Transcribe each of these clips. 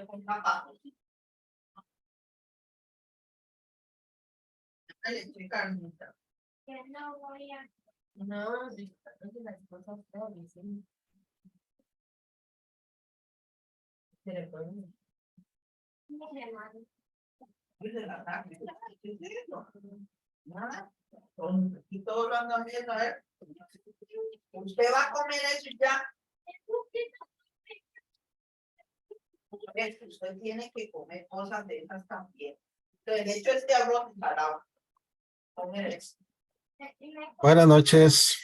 con zapatos. Le estoy carnita. Que no voy a. No, las cosas feas, sí. Se le pueden. De la tarde. ¿Qué es eso? Nada. Y todo lo andan viendo, a ver. Usted va a comer eso y ya. Usted tiene que comer cosas de esas también. De hecho, este arroz salado. Comer eso. Buenas noches.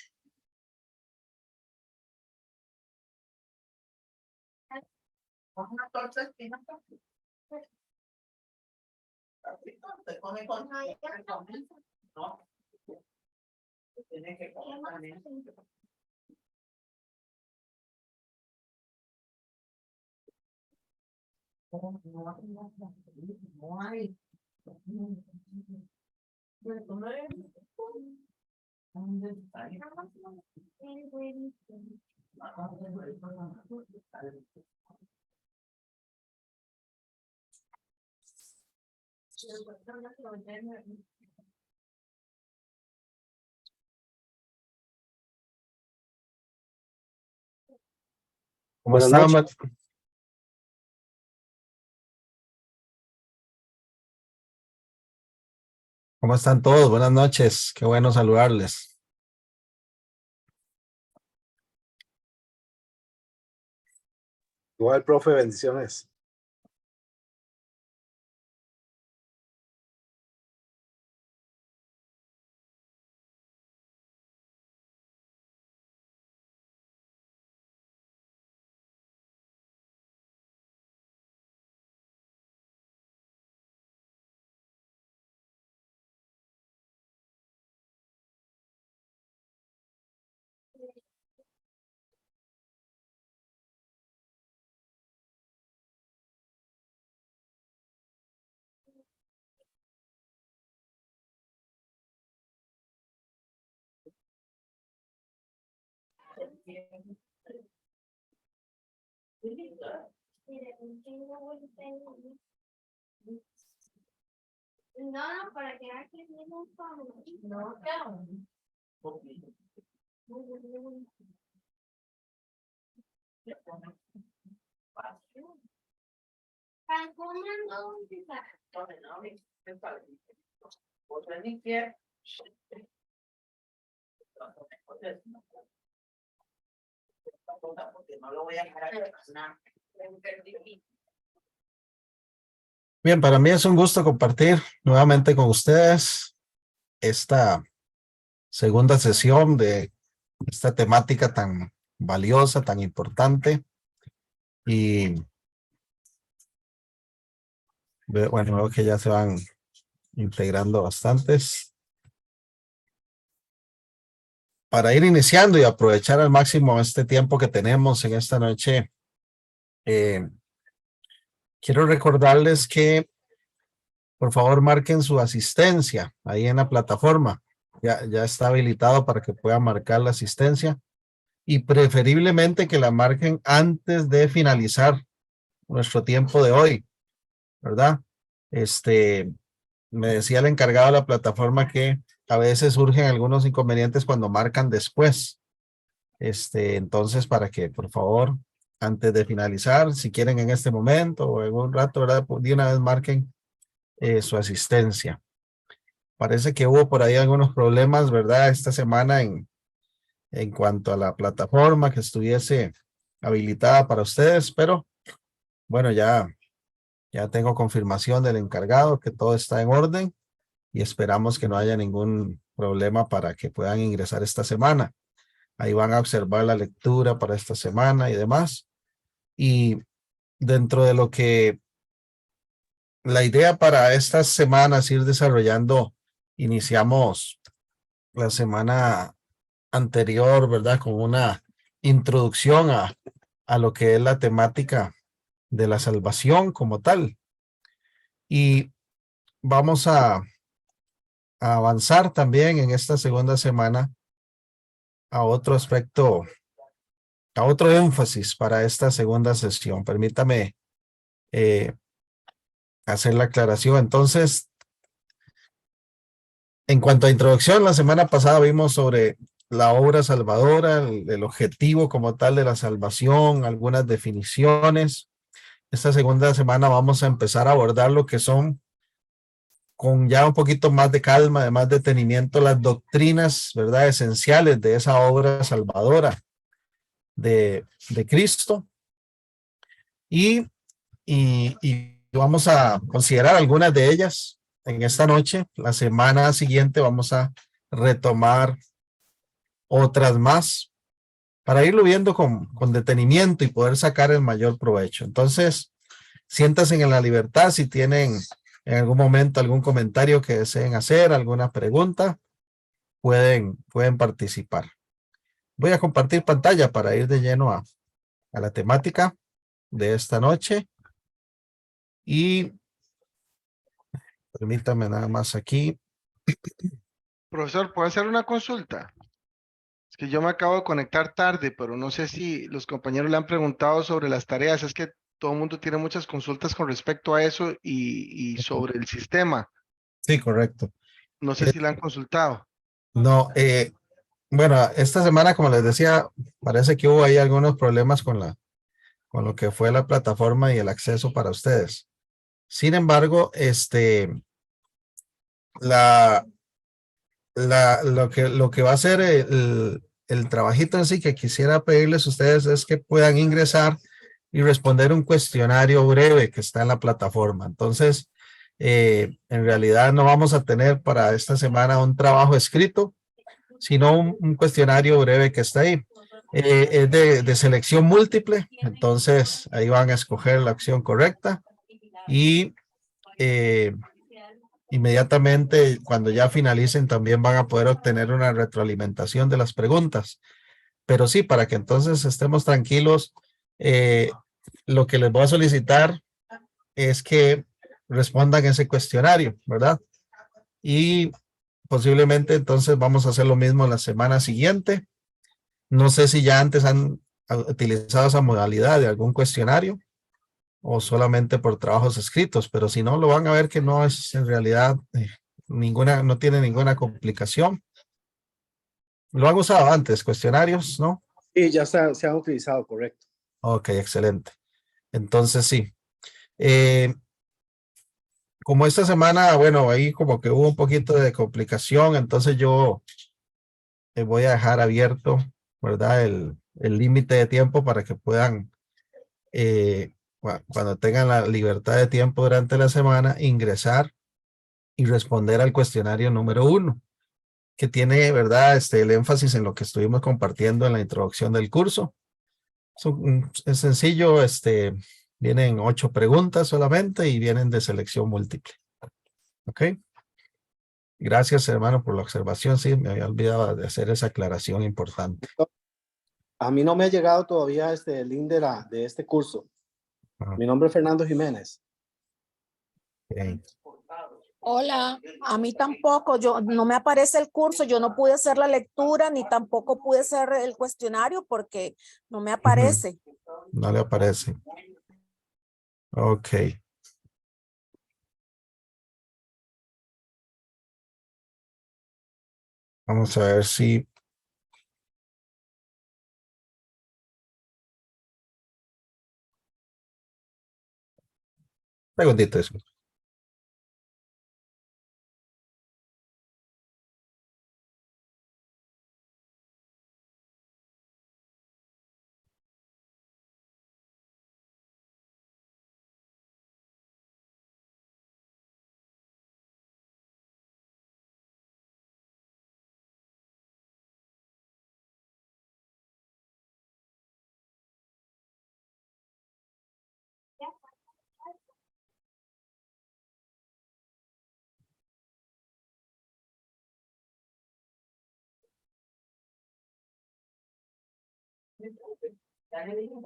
Una torta espinaca. Se come con no. Tiene que comer también. No hay. ¿Cómo están? ¿Cómo están todos? Buenas noches. Qué bueno saludarles. Igual, profe, bendiciones. No, para que aquí mismo un poco. No, claro. Bien, para mí es un gusto compartir nuevamente con ustedes esta segunda sesión de esta temática tan valiosa, tan importante. Y bueno, veo que ya se van integrando bastantes. Para ir iniciando y aprovechar al máximo este tiempo que tenemos en esta noche, quiero recordarles que por favor marquen su asistencia ahí en la plataforma. Ya está habilitado para que puedan marcar la asistencia y preferiblemente que la marquen antes de finalizar nuestro tiempo de hoy, ¿verdad? Me decía el encargado de la plataforma que a veces surgen algunos inconvenientes cuando marcan después. Entonces, para que por favor, antes de finalizar, si quieren en este momento o en un rato, ¿verdad? De una vez marquen su asistencia. Parece que hubo por ahí algunos problemas, ¿verdad? Esta semana en cuanto a la plataforma que estuviese habilitada para ustedes, pero bueno, ya tengo confirmación del encargado que todo está en orden y esperamos que no haya ningún problema para que puedan ingresar esta semana. Ahí van a observar la lectura para esta semana y demás. Y dentro de lo que la idea para estas semanas ir desarrollando, iniciamos la semana anterior, ¿verdad? Con una introducción a lo que es la temática de la salvación como tal. Y vamos a avanzar también en esta segunda semana a otro aspecto, a otro énfasis para esta segunda sesión. Permítame eh, hacer la aclaración. Entonces, en cuanto a introducción, la semana pasada vimos sobre la obra salvadora, el objetivo como tal de la salvación, algunas definiciones. Esta segunda semana vamos a empezar a abordar lo que son, con ya un poquito más de calma, de más detenimiento, las doctrinas, ¿verdad? Esenciales de esa obra salvadora de Cristo. Y vamos a considerar algunas de ellas en esta noche. La semana siguiente vamos a retomar otras más para irlo viendo con detenimiento y poder sacar el mayor provecho. Entonces, siéntanse en la libertad si tienen en algún momento algún comentario que deseen hacer, alguna pregunta, pueden participar. Voy a compartir pantalla para ir de lleno a la temática de esta noche. Y permítame nada más aquí. Profesor, ¿puedo hacer una consulta? Es que yo me acabo de conectar tarde, pero no sé si los compañeros le han preguntado sobre las tareas. Es que todo el mundo tiene muchas consultas con respecto a eso y sobre el sistema. Sí, correcto. No sé si le han consultado. No, bueno, esta semana, como les decía, parece que hubo ahí algunos problemas con lo que fue la plataforma y el acceso para ustedes. Sin embargo, la, lo que va a ser el trabajito en sí que quisiera pedirles a ustedes es que puedan ingresar y responder un cuestionario breve que está en la plataforma. Entonces, en realidad no vamos a tener para esta semana un trabajo escrito, sino un cuestionario breve que está ahí. Es de selección múltiple, entonces ahí van a escoger la opción correcta y inmediatamente cuando ya finalicen también van a poder obtener una retroalimentación de las preguntas. Pero sí, para que entonces estemos tranquilos, lo que les voy a solicitar es que respondan ese cuestionario, ¿verdad? Y posiblemente entonces vamos a hacer lo mismo la semana siguiente. No sé si ya antes han utilizado esa modalidad de algún cuestionario o solamente por trabajos escritos, pero si no, lo van a ver que no es en realidad no tiene ninguna complicación. Lo han usado antes, cuestionarios, ¿no? Sí, ya se han utilizado, correcto. Ok, excelente. Entonces sí. Eh, Como esta semana, bueno, ahí como que hubo un poquito de complicación, entonces yo voy a dejar abierto, ¿verdad? El límite de tiempo para que puedan, cuando tengan la libertad de tiempo durante la semana, ingresar y responder al cuestionario número 1, que tiene, ¿verdad? El énfasis en lo que estuvimos compartiendo en la introducción del curso. Es sencillo, vienen 8 preguntas solamente y vienen de selección múltiple. ¿Ok? Gracias, hermano, por la observación. Sí, me había olvidado de hacer esa aclaración importante. A mí no me ha llegado todavía el link de este curso. Ajá. Mi nombre es Fernando Jiménez. Ok. Hola, a mí tampoco, no me aparece el curso, yo no pude hacer la lectura ni tampoco pude hacer el cuestionario porque no me aparece. No le aparece. Ok. Vamos a ver si... Segundito eso.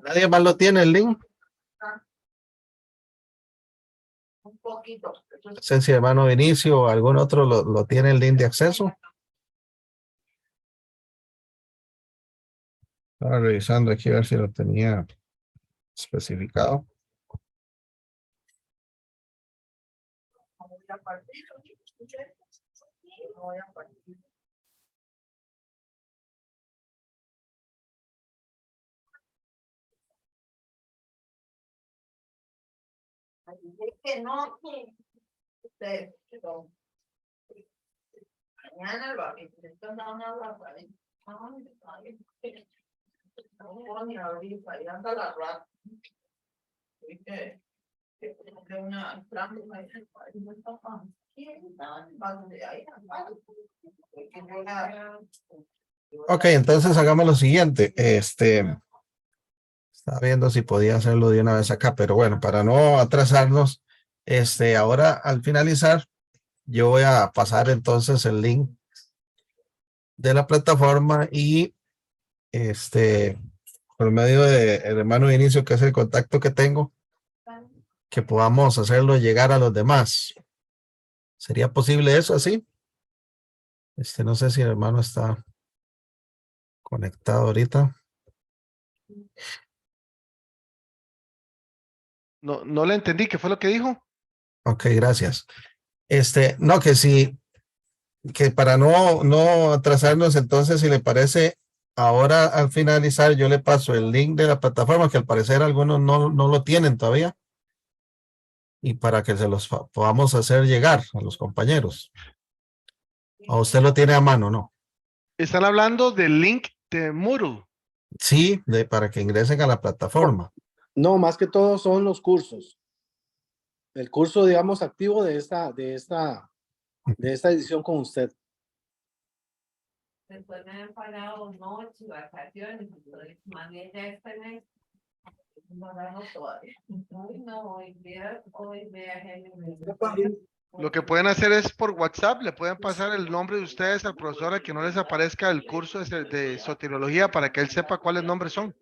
¿Nadie más lo tiene el link? Un poquito. No sé si hermano Vinicio o algún otro lo tiene el link de acceso. Estaba revisando aquí a ver si lo tenía especificado. No voy a partir, escuché. No voy a partir. Es que no, no. Mañana lo haré, esto no lo haré. No voy ni a abrir, para ir hasta la rata. ¿Viste? Que una trampa ahí no está fácil. Ok, entonces hagamos lo siguiente. Estaba viendo si podía hacerlo de una vez acá, pero bueno, para no atrasarnos, ahora al finalizar, yo voy a pasar entonces el link de la plataforma y por medio de el hermano de inicio, que es el contacto que tengo, que podamos hacerlo llegar a los demás. ¿Sería posible eso así? No sé si el hermano está conectado ahorita. No, no le entendí, ¿qué fue lo que dijo? Ok, gracias. No, que sí, que para no atrasarnos, entonces, si le parece, ahora al finalizar, yo le paso el link de la plataforma, que al parecer algunos no lo tienen todavía, y para que se los podamos hacer llegar a los compañeros. ¿O usted lo tiene a mano, no? Están hablando del link de Moodle. Sí, para que ingresen a la plataforma. No, más que todo son los cursos. El curso, digamos, activo de esta edición con usted. Después me han pagado noche, vacaciones, entonces mandé ya este mes. No ganamos todavía. Uy, no, hoy vea Lo que pueden hacer es por WhatsApp, le pueden pasar el nombre de ustedes al profesor a que no les aparezca el curso de soteriología para que él sepa cuáles nombres son.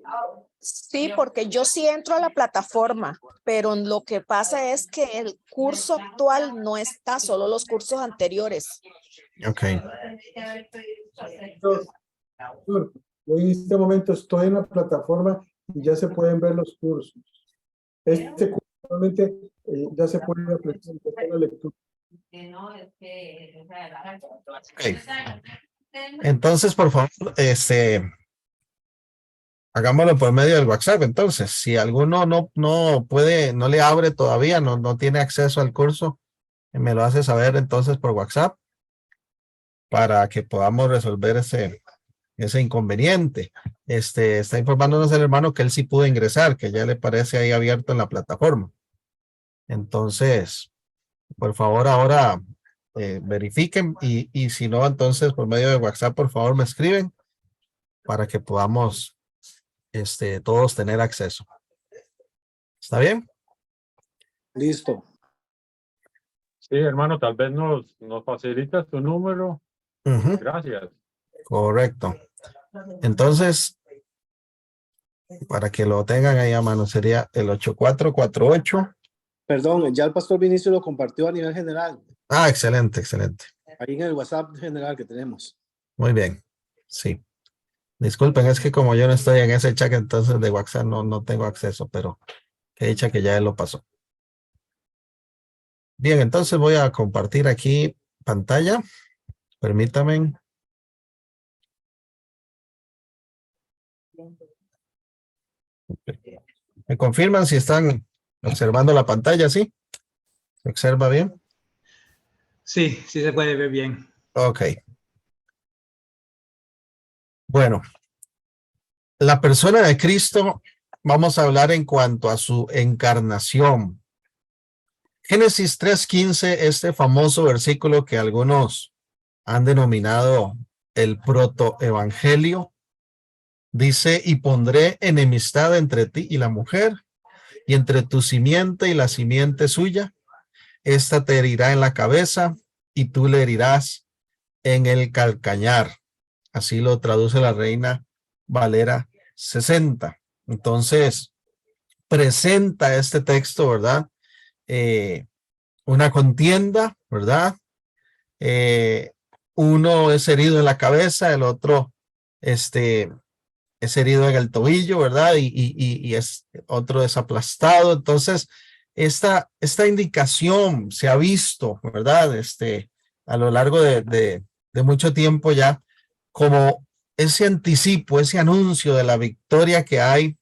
Sí, porque yo sí entro a la plataforma, pero lo que pasa es que el curso actual no está, solo los cursos anteriores. Ok. Yo en este momento estoy en la plataforma y ya se pueden ver los cursos. Este curso realmente ya se puede apreciar la lectura. Ok. Entonces, por favor, hagámoslo por medio del WhatsApp. Entonces, si alguno no puede, no le abre todavía, no tiene acceso al curso, me lo hace saber entonces por WhatsApp para que podamos resolver ese inconveniente. Está informándonos el hermano que él sí pudo ingresar, que ya le parece ahí abierto en la plataforma. Entonces, por favor, ahora verifiquen y si no, entonces por medio de WhatsApp, por favor, me escriben para que podamos todos tener acceso. ¿Está bien? Listo. Sí, hermano, tal vez nos facilitas tu número. Ujú. Gracias. Correcto. Entonces, para que lo tengan ahí a mano, sería el 8448. Perdón, ya el pastor Vinicio lo compartió a nivel general. Ah, excelente, excelente. Ahí en el WhatsApp general que tenemos. Muy bien. Sí. Disculpen, es que como yo no estoy en ese chat, entonces de WhatsApp no tengo acceso, pero he dicho que ya él lo pasó. Bien, entonces voy a compartir aquí pantalla. Permítame. ¿Me confirman si están observando la pantalla? ¿Sí? ¿Se observa bien? Sí, sí se puede ver bien. Ok. Bueno, la persona de Cristo, vamos a hablar en cuanto a su encarnación. Génesis 3:15, este famoso versículo que algunos han denominado el protoevangelio, dice: y pondré enemistad entre ti y la mujer, y entre tu simiente y la simiente suya. Esta te herirá en la cabeza y tú le herirás en el calcañar. Así lo traduce la Reina Valera 60. Entonces, presenta este texto, ¿verdad? Una contienda, ¿verdad? Uno es herido en la cabeza, el otro es herido en el tobillo, ¿verdad? Y otro es aplastado. Entonces, esta indicación se ha visto, ¿verdad? A lo largo de mucho tiempo ya, como ese anticipo, ese anuncio de la victoria que hay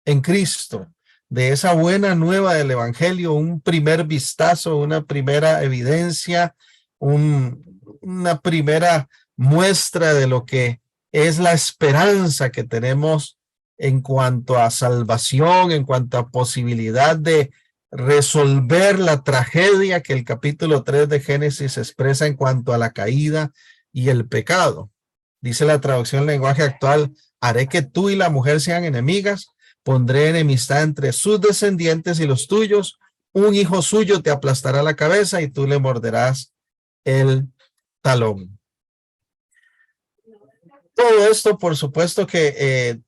en Cristo, de esa buena nueva del Evangelio, un primer vistazo, una primera evidencia, una primera muestra de lo que es la esperanza que tenemos en cuanto a salvación, en cuanto a posibilidad de resolver la tragedia que el capítulo 3 de Génesis expresa en cuanto a la caída y el pecado. Dice la traducción en lenguaje actual: haré que tú y la mujer sean enemigas, pondré enemistad entre sus descendientes y los tuyos, un hijo suyo te aplastará la cabeza y tú le morderás el talón. Todo esto, por supuesto que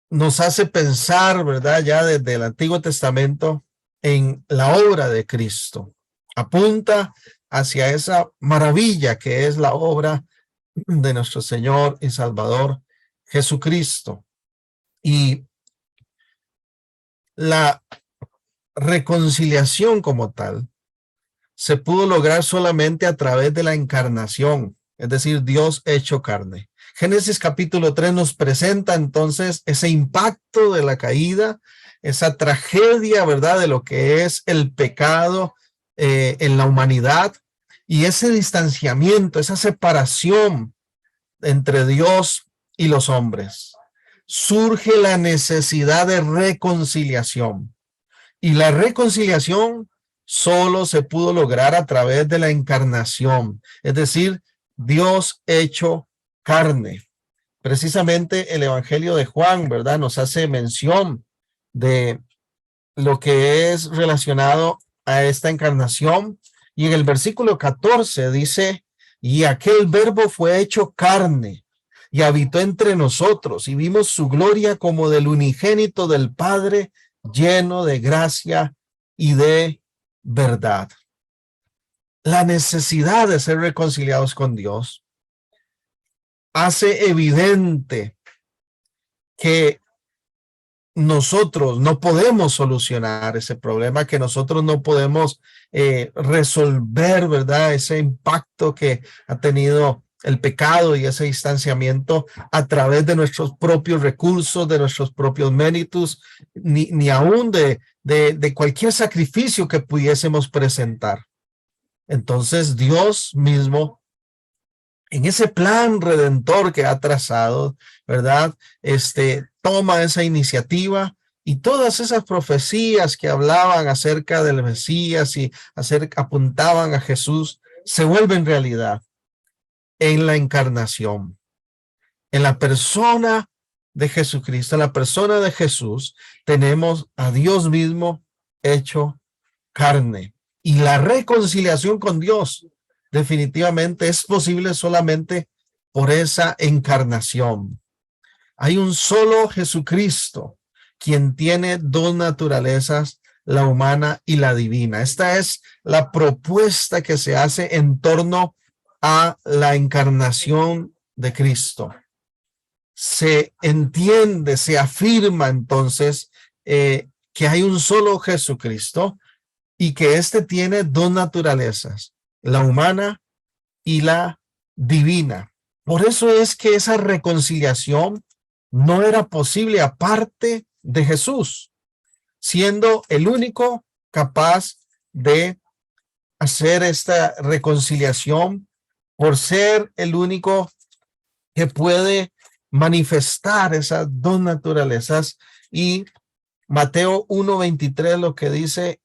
nos hace pensar, ¿verdad? Ya desde el Antiguo Testamento en la obra de Cristo. Apunta hacia esa maravilla que es la obra de nuestro Señor y Salvador Jesucristo. Y la reconciliación como tal se pudo lograr solamente a través de la encarnación, es decir, Dios hecho carne. Génesis capítulo 3 nos presenta entonces ese impacto de la caída, esa tragedia, ¿verdad?, de lo que es el pecado en la humanidad, y ese distanciamiento, esa separación entre Dios y los hombres. Surge la necesidad de reconciliación, y la reconciliación solo se pudo lograr a través de la encarnación, es decir, Dios hecho carne. Precisamente el Evangelio de Juan, ¿verdad?, nos hace mención de lo que es relacionado a esta encarnación, y en el versículo 14 dice: y aquel verbo fue hecho carne y habitó entre nosotros, y vimos su gloria como del unigénito del Padre, lleno de gracia y de verdad. La necesidad de ser reconciliados con Dios hace evidente que nosotros no podemos solucionar ese problema, que nosotros no podemos resolver, ¿verdad?, ese impacto que ha tenido el pecado y ese distanciamiento a través de nuestros propios recursos, de nuestros propios méritos, ni aún de cualquier sacrificio que pudiésemos presentar. Entonces Dios mismo, en ese plan redentor que ha trazado, ¿verdad?, toma esa iniciativa, y todas esas profecías que hablaban acerca del Mesías y apuntaban a Jesús se vuelven realidad en la encarnación, en la persona de Jesucristo. En la persona de Jesús tenemos a Dios mismo hecho carne, y la reconciliación con Dios definitivamente es posible solamente por esa encarnación. Hay un solo Jesucristo, quien tiene dos naturalezas, la humana y la divina. Esta es la propuesta que se hace en torno a la encarnación de Cristo. Se entiende, se afirma entonces que hay un solo Jesucristo, y que éste tiene dos naturalezas, la humana y la divina. Por eso es que esa reconciliación no era posible aparte de Jesús, siendo el único capaz de hacer esta reconciliación, por ser el único que puede manifestar esas dos naturalezas. Y Mateo 1:23 lo que dice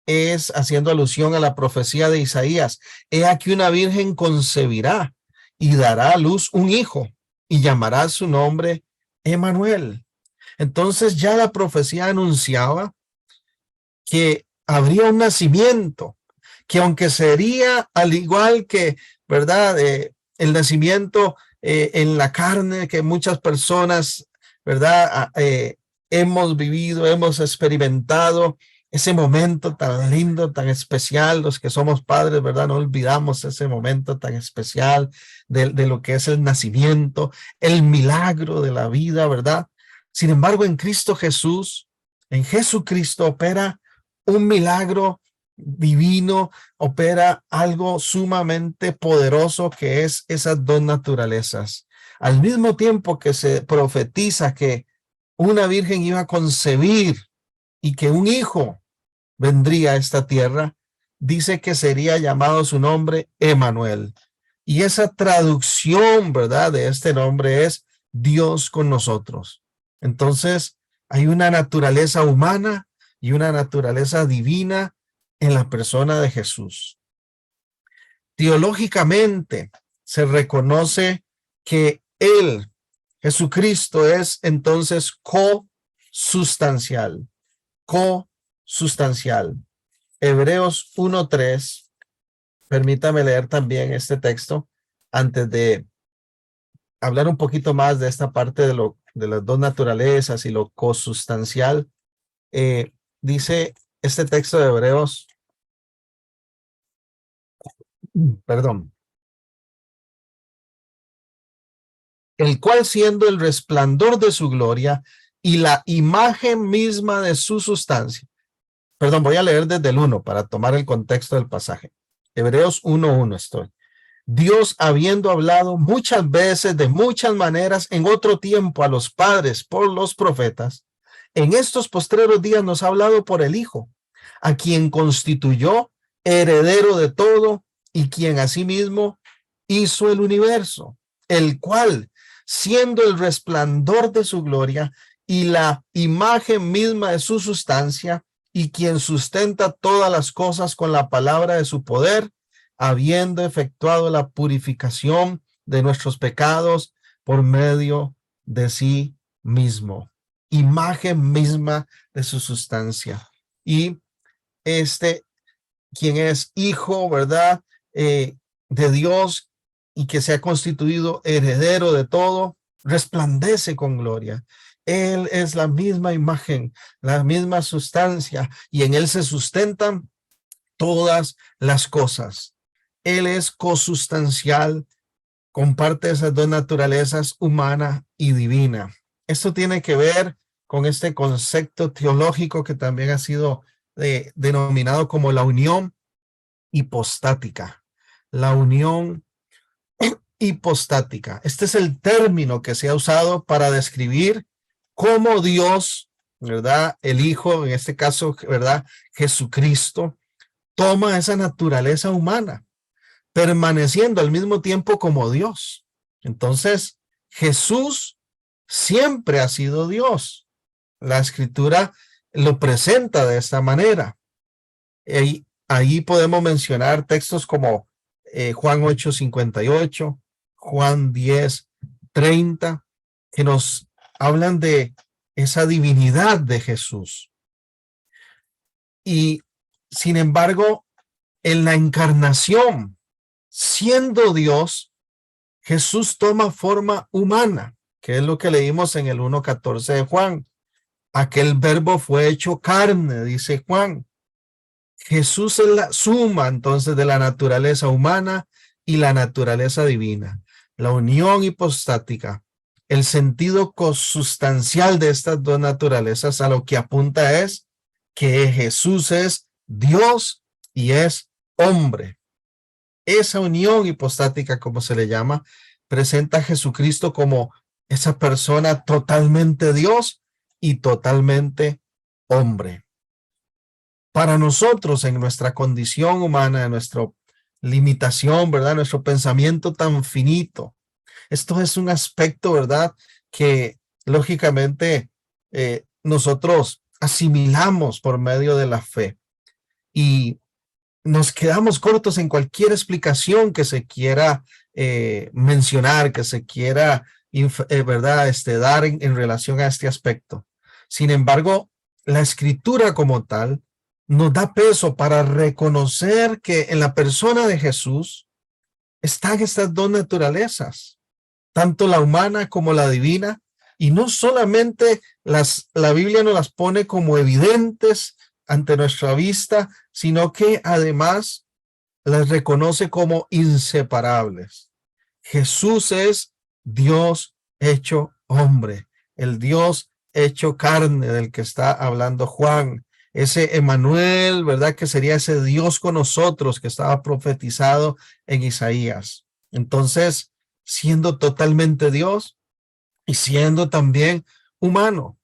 es haciendo alusión a la profecía de Isaías: he aquí una virgen concebirá y dará a luz un hijo, y llamará su nombre Emmanuel. Entonces ya la profecía anunciaba que habría un nacimiento, que aunque sería al igual que, ¿verdad?, el nacimiento en la carne que muchas personas, ¿verdad?, hemos vivido, hemos experimentado, ese momento tan lindo, tan especial. Los que somos padres, ¿verdad?, no olvidamos ese momento tan especial de lo que es el nacimiento, el milagro de la vida, ¿verdad? Sin embargo, en Cristo Jesús, en Jesucristo opera un milagro divino, opera algo sumamente poderoso que es esas dos naturalezas. Al mismo tiempo que se profetiza que una virgen iba a concebir y que un hijo vendría a esta tierra, dice que sería llamado su nombre Emmanuel. Y esa traducción, ¿verdad?, de este nombre es Dios con nosotros. Entonces, hay una naturaleza humana y una naturaleza divina en la persona de Jesús. Teológicamente, se reconoce que Él, Jesucristo, es entonces cosustancial. Cosustancial. Hebreos 1:3. Permítame leer también este texto antes de hablar un poquito más de esta parte de las dos naturalezas y lo cosustancial. Dice este texto de Hebreos, perdón, el cual siendo el resplandor de su gloria y la imagen misma de su sustancia. Perdón, voy a leer desde el 1 para tomar el contexto del pasaje. Hebreos 1:1 estoy. Dios, habiendo hablado muchas veces, de muchas maneras, en otro tiempo a los padres por los profetas, en estos postreros días nos ha hablado por el Hijo, a quien constituyó heredero de todo y quien asimismo hizo el universo, el cual, siendo el resplandor de su gloria y la imagen misma de su sustancia, y quien sustenta todas las cosas con la palabra de su poder, habiendo efectuado la purificación de nuestros pecados por medio de sí mismo. Imagen misma de su sustancia. Y quien es hijo, ¿verdad? De Dios y que se ha constituido heredero de todo, resplandece con gloria. Él es la misma imagen, la misma sustancia, y en él se sustentan todas las cosas. Él es cosustancial, comparte esas dos naturalezas, humana y divina. Esto tiene que ver con este concepto teológico que también ha sido denominado como la unión hipostática. La unión hipostática. Este es el término que se ha usado para describir cómo Dios, ¿verdad? El Hijo, en este caso, ¿verdad? Jesucristo, toma esa naturaleza humana, permaneciendo al mismo tiempo como Dios. Entonces, Jesús siempre ha sido Dios. La Escritura lo presenta de esta manera. Y ahí podemos mencionar textos como Juan 8:58, Juan 10:30, que nos hablan de esa divinidad de Jesús. Y sin embargo, en la encarnación, siendo Dios, Jesús toma forma humana, que es lo que leímos en el 1:14 de Juan. Aquel verbo fue hecho carne, dice Juan. Jesús es la suma entonces de la naturaleza humana y la naturaleza divina. La unión hipostática, el sentido consustancial de estas dos naturalezas a lo que apunta es que Jesús es Dios y es hombre. Esa unión hipostática, como se le llama, presenta a Jesucristo como esa persona totalmente Dios y totalmente hombre. Para nosotros, en nuestra condición humana, en nuestra limitación, ¿verdad? Nuestro pensamiento tan finito. Esto es un aspecto, ¿verdad? Que lógicamente nosotros asimilamos por medio de la fe y nos quedamos cortos en cualquier explicación que se quiera mencionar, que se quiera, ¿verdad? Dar en relación a este aspecto. Sin embargo, la Escritura como tal nos da peso para reconocer que en la persona de Jesús están estas dos naturalezas, tanto la humana como la divina, y no solamente la Biblia nos las pone como evidentes ante nuestra vista, sino que además las reconoce como inseparables. Jesús es Dios hecho hombre, el Dios hecho carne del que está hablando Juan, ese Emmanuel, ¿verdad? Que sería ese Dios con nosotros que estaba profetizado en Isaías. Entonces, siendo totalmente Dios y siendo también humano.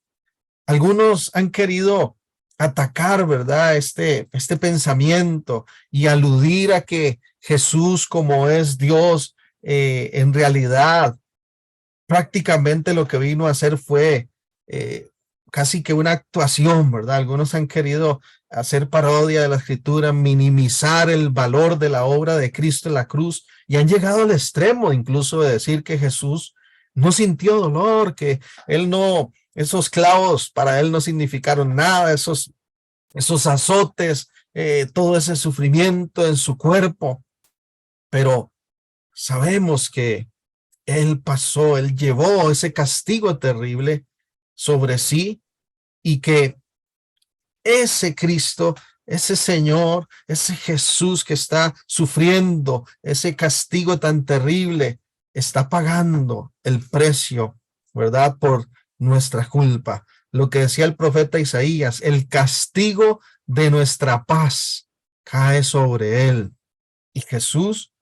Algunos han querido atacar, ¿verdad? Este pensamiento y aludir a que Jesús, como es Dios, en realidad prácticamente lo que vino a hacer fue casi que una actuación, ¿verdad? Algunos han querido hacer parodia de la escritura, minimizar el valor de la obra de Cristo en la cruz y han llegado al extremo incluso de decir que Jesús no sintió dolor, que él no, esos clavos para él no significaron nada, esos azotes, todo ese sufrimiento en su cuerpo, pero sabemos que él pasó, él llevó ese castigo terrible sobre sí y que ese Cristo, ese Señor, ese Jesús que está sufriendo ese castigo tan terrible, está pagando el precio, ¿verdad? Por nuestra culpa. Lo que decía el profeta Isaías, el castigo de nuestra paz cae sobre él. Y Jesús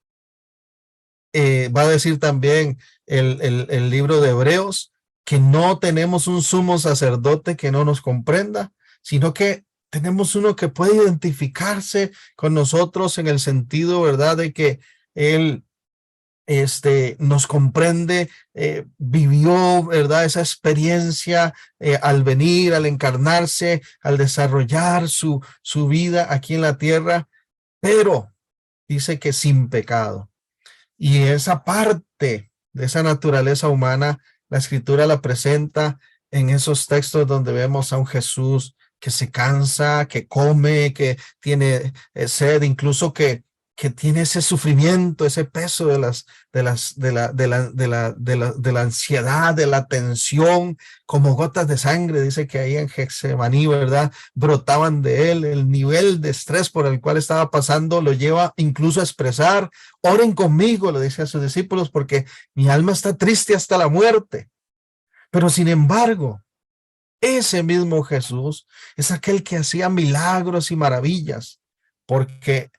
va a decir también el libro de Hebreos que no tenemos un sumo sacerdote que no nos comprenda, sino que tenemos uno que puede identificarse con nosotros en el sentido, ¿verdad?, de que él nos comprende, vivió, ¿verdad?, esa experiencia al venir, al encarnarse, al desarrollar su vida aquí en la tierra, pero dice que sin pecado. Y esa parte de esa naturaleza humana, la escritura la presenta en esos textos donde vemos a un Jesús que se cansa, que come, que tiene sed, incluso que tiene ese sufrimiento, ese peso de la ansiedad, de la tensión, como gotas de sangre, dice que ahí en Getsemaní, ¿verdad?, brotaban de él. El nivel de estrés por el cual estaba pasando lo lleva incluso a expresar: oren conmigo, le dice a sus discípulos, porque mi alma está triste hasta la muerte. Pero sin embargo, ese mismo Jesús es aquel que hacía milagros y maravillas, porque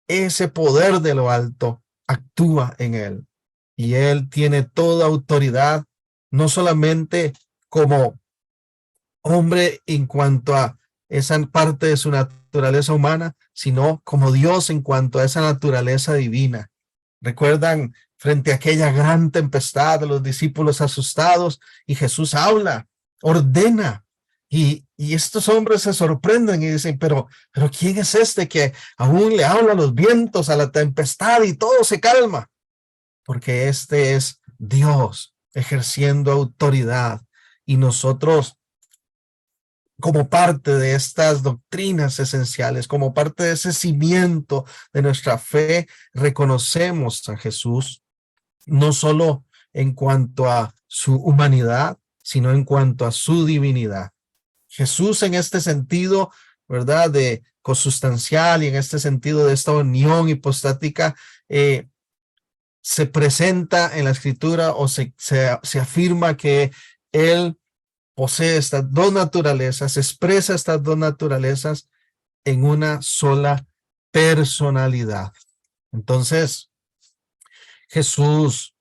ese poder de lo alto actúa en él y él tiene toda autoridad, no solamente como hombre en cuanto a esa parte de su naturaleza humana, sino como Dios en cuanto a esa naturaleza divina. ¿Recuerdan frente a aquella gran tempestad de los discípulos asustados y Jesús habla, ordena? Y estos hombres se sorprenden y dicen, pero ¿quién es este que aún le habla a los vientos, a la tempestad y todo se calma? Porque este es Dios ejerciendo autoridad y nosotros, como parte de estas doctrinas esenciales, como parte de ese cimiento de nuestra fe, reconocemos a Jesús no solo en cuanto a su humanidad, sino en cuanto a su divinidad. Jesús en este sentido, ¿verdad?, de consustancial y en este sentido de esta unión hipostática, se presenta en la escritura o se afirma que él posee estas dos naturalezas, expresa estas dos naturalezas en una sola personalidad. Entonces, Jesús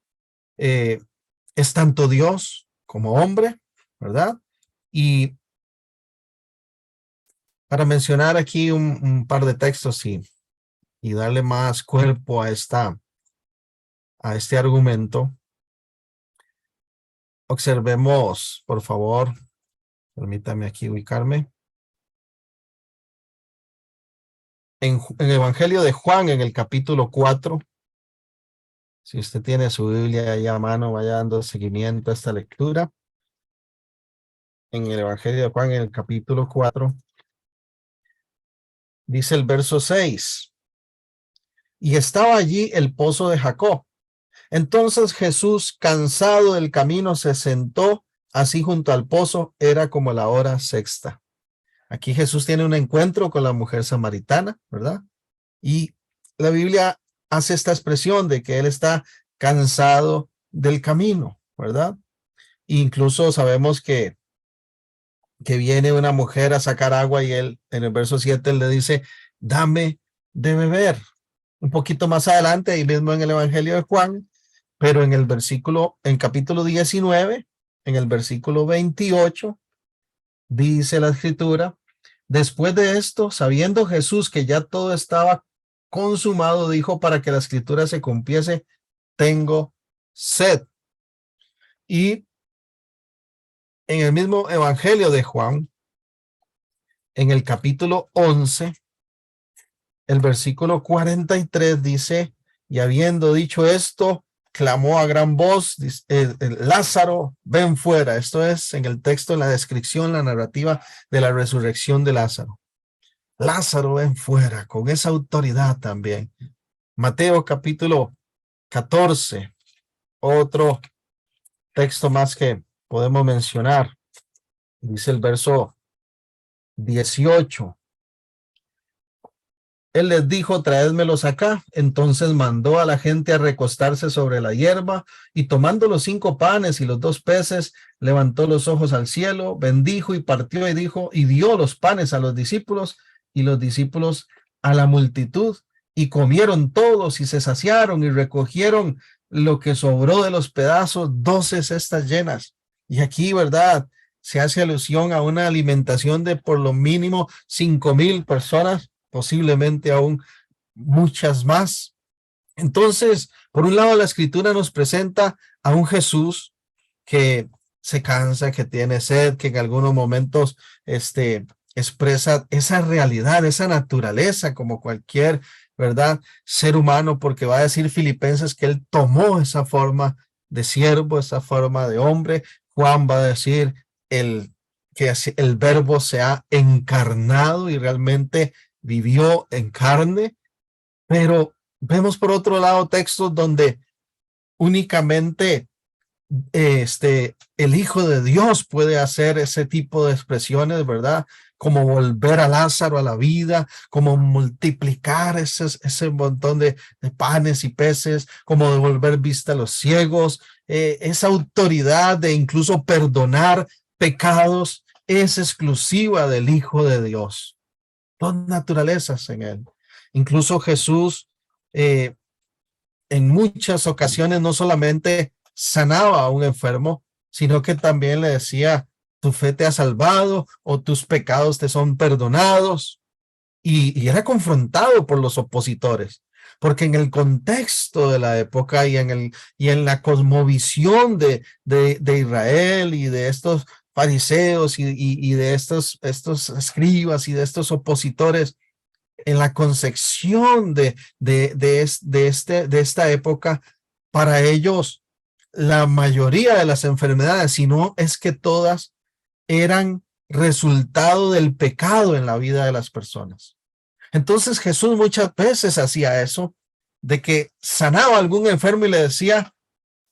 es tanto Dios como hombre, ¿verdad? Y para mencionar aquí un par de textos y darle más cuerpo a este argumento, observemos, por favor, permítame aquí ubicarme. En el Evangelio de Juan, en el capítulo 4, si usted tiene su Biblia ahí a mano, vaya dando seguimiento a esta lectura. En el Evangelio de Juan, en el capítulo 4, dice el verso 6, y estaba allí el pozo de Jacob. Entonces Jesús, cansado del camino, se sentó así junto al pozo, era como la hora sexta. Aquí Jesús tiene un encuentro con la mujer samaritana, ¿verdad? Y la Biblia hace esta expresión de que él está cansado del camino, ¿verdad? E incluso sabemos que que viene una mujer a sacar agua y él, en el verso 7, él le dice, dame de beber. Un poquito más adelante, ahí mismo en el Evangelio de Juan, pero en capítulo 19, en el versículo 28, dice la escritura, después de esto, sabiendo Jesús que ya todo estaba consumado, dijo para que la escritura se cumpliese, tengo sed. Y en el mismo Evangelio de Juan, en el capítulo 11, el versículo 43 dice, y habiendo dicho esto, clamó a gran voz, Lázaro, ven fuera. Esto es en el texto, en la descripción, la narrativa de la resurrección de Lázaro. Lázaro, ven fuera, con esa autoridad también. Mateo capítulo 14, otro texto más que podemos mencionar. Dice el verso 18. Él les dijo, traédmelos acá. Entonces mandó a la gente a recostarse sobre la hierba y tomando los 5 panes y los 2 peces, levantó los ojos al cielo, bendijo y partió y dijo, y dio los panes a los discípulos y los discípulos a la multitud y comieron todos y se saciaron y recogieron lo que sobró de los pedazos, 12 cestas llenas. Y aquí, ¿verdad? Se hace alusión a una alimentación de por lo mínimo 5,000 personas, posiblemente aún muchas más. Entonces, por un lado, la escritura nos presenta a un Jesús que se cansa, que tiene sed, que en algunos momentos expresa esa realidad, esa naturaleza como cualquier, ¿verdad?, ser humano, porque va a decir Filipenses que él tomó esa forma de siervo, esa forma de hombre. Juan va a decir que el verbo se ha encarnado y realmente vivió en carne, pero vemos por otro lado textos donde únicamente el Hijo de Dios puede hacer ese tipo de expresiones, ¿verdad? Como volver a Lázaro a la vida, como multiplicar ese montón de panes y peces, como devolver vista a los ciegos, esa autoridad de incluso perdonar pecados es exclusiva del Hijo de Dios. Dos naturalezas en él. Incluso Jesús en muchas ocasiones no solamente sanaba a un enfermo, sino que también le decía, tu fe te ha salvado o tus pecados te son perdonados. Y era confrontado por los opositores, porque en el contexto de la época y en la cosmovisión de Israel y de estos fariseos y de estos escribas y de estos opositores, en la concepción de esta época, para ellos la mayoría de las enfermedades, si no es que todas, eran resultado del pecado en la vida de las personas. Entonces Jesús muchas veces hacía eso, de que sanaba a algún enfermo y le decía,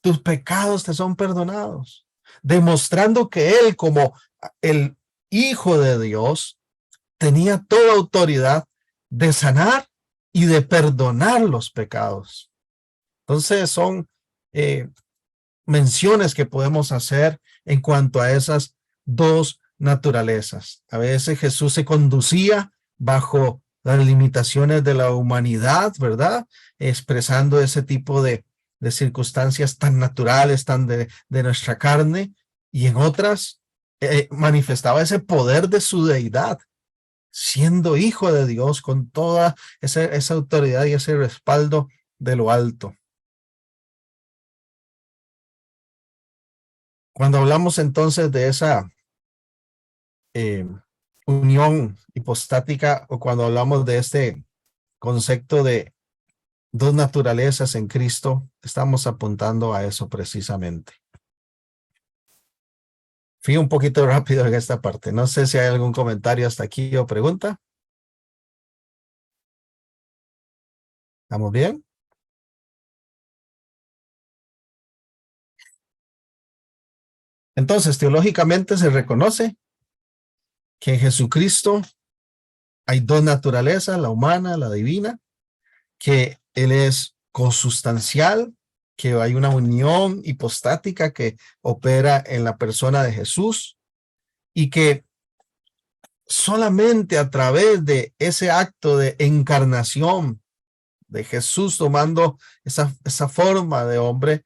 tus pecados te son perdonados, demostrando que él, como el Hijo de Dios, tenía toda autoridad de sanar y de perdonar los pecados. Entonces son menciones que podemos hacer en cuanto a esas dos naturalezas. A veces Jesús se conducía bajo las limitaciones de la humanidad, ¿verdad? Expresando ese tipo de circunstancias tan naturales, tan de nuestra carne, y en otras manifestaba ese poder de su deidad, siendo hijo de Dios con toda esa autoridad y ese respaldo de lo alto. Cuando hablamos entonces de esa unión hipostática, o cuando hablamos de este concepto de dos naturalezas en Cristo, estamos apuntando a eso precisamente. Fui un poquito rápido en esta parte. No sé si hay algún comentario hasta aquí o pregunta. ¿Estamos bien? Entonces, teológicamente se reconoce que en Jesucristo hay dos naturalezas, la humana, la divina, que Él es consustancial, que hay una unión hipostática que opera en la persona de Jesús y que solamente a través de ese acto de encarnación de Jesús tomando esa forma de hombre,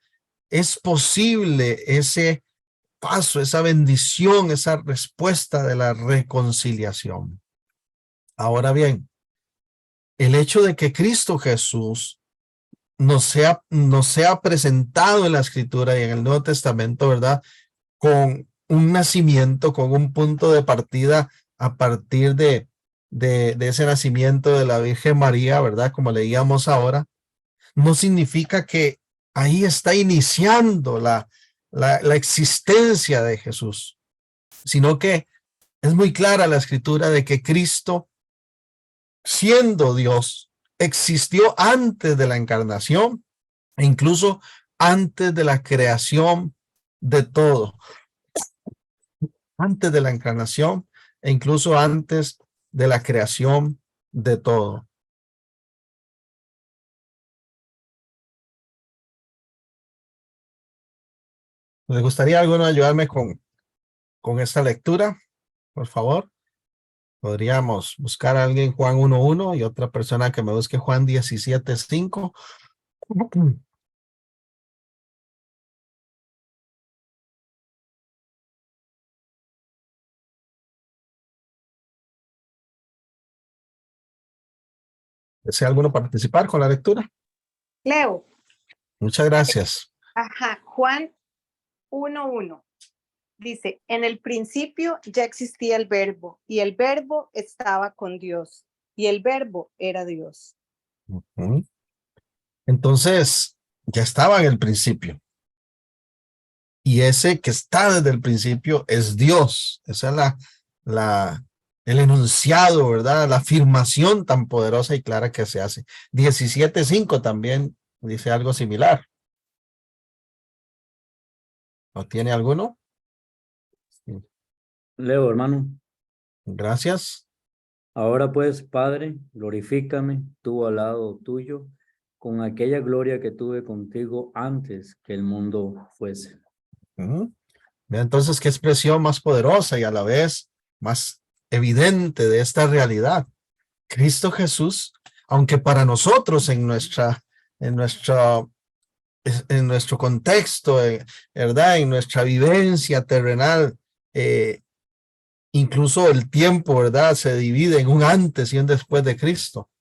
es posible ese paso, esa bendición, esa respuesta de la reconciliación. Ahora bien, el hecho de que Cristo Jesús nos sea presentado en la Escritura y en el Nuevo Testamento, ¿verdad? Con un nacimiento, con un punto de partida a partir de ese nacimiento de la Virgen María, ¿verdad? Como leíamos ahora, no significa que ahí está iniciando la existencia de Jesús, sino que es muy clara la Escritura de que Cristo, siendo Dios, existió antes de la encarnación e incluso antes de la creación de todo. Antes de la encarnación e incluso antes de la creación de todo. ¿Les gustaría a alguno ayudarme con esta lectura? Por favor. Podríamos buscar a alguien Juan 1:1 y otra persona que me busque Juan 17:5. ¿Desea alguno participar con la lectura? Leo. Muchas gracias. Ajá, Juan 1:1. Dice, en el principio ya existía el verbo, y el verbo estaba con Dios, y el verbo era Dios. Entonces, ya estaba en el principio. Y ese que está desde el principio es Dios. Esa es el enunciado, ¿verdad? La afirmación tan poderosa y clara que se hace. 17:5 también dice algo similar. ¿No tiene alguno? Leo, hermano. Gracias. Ahora pues, Padre, glorifícame tú al lado tuyo con aquella gloria que tuve contigo antes que el mundo fuese. Mira entonces qué expresión más poderosa y a la vez más evidente de esta realidad. Cristo Jesús, aunque para nosotros en nuestro contexto, ¿verdad? En nuestra vivencia terrenal, incluso el tiempo, ¿verdad? Se divide en un antes y un después de Cristo.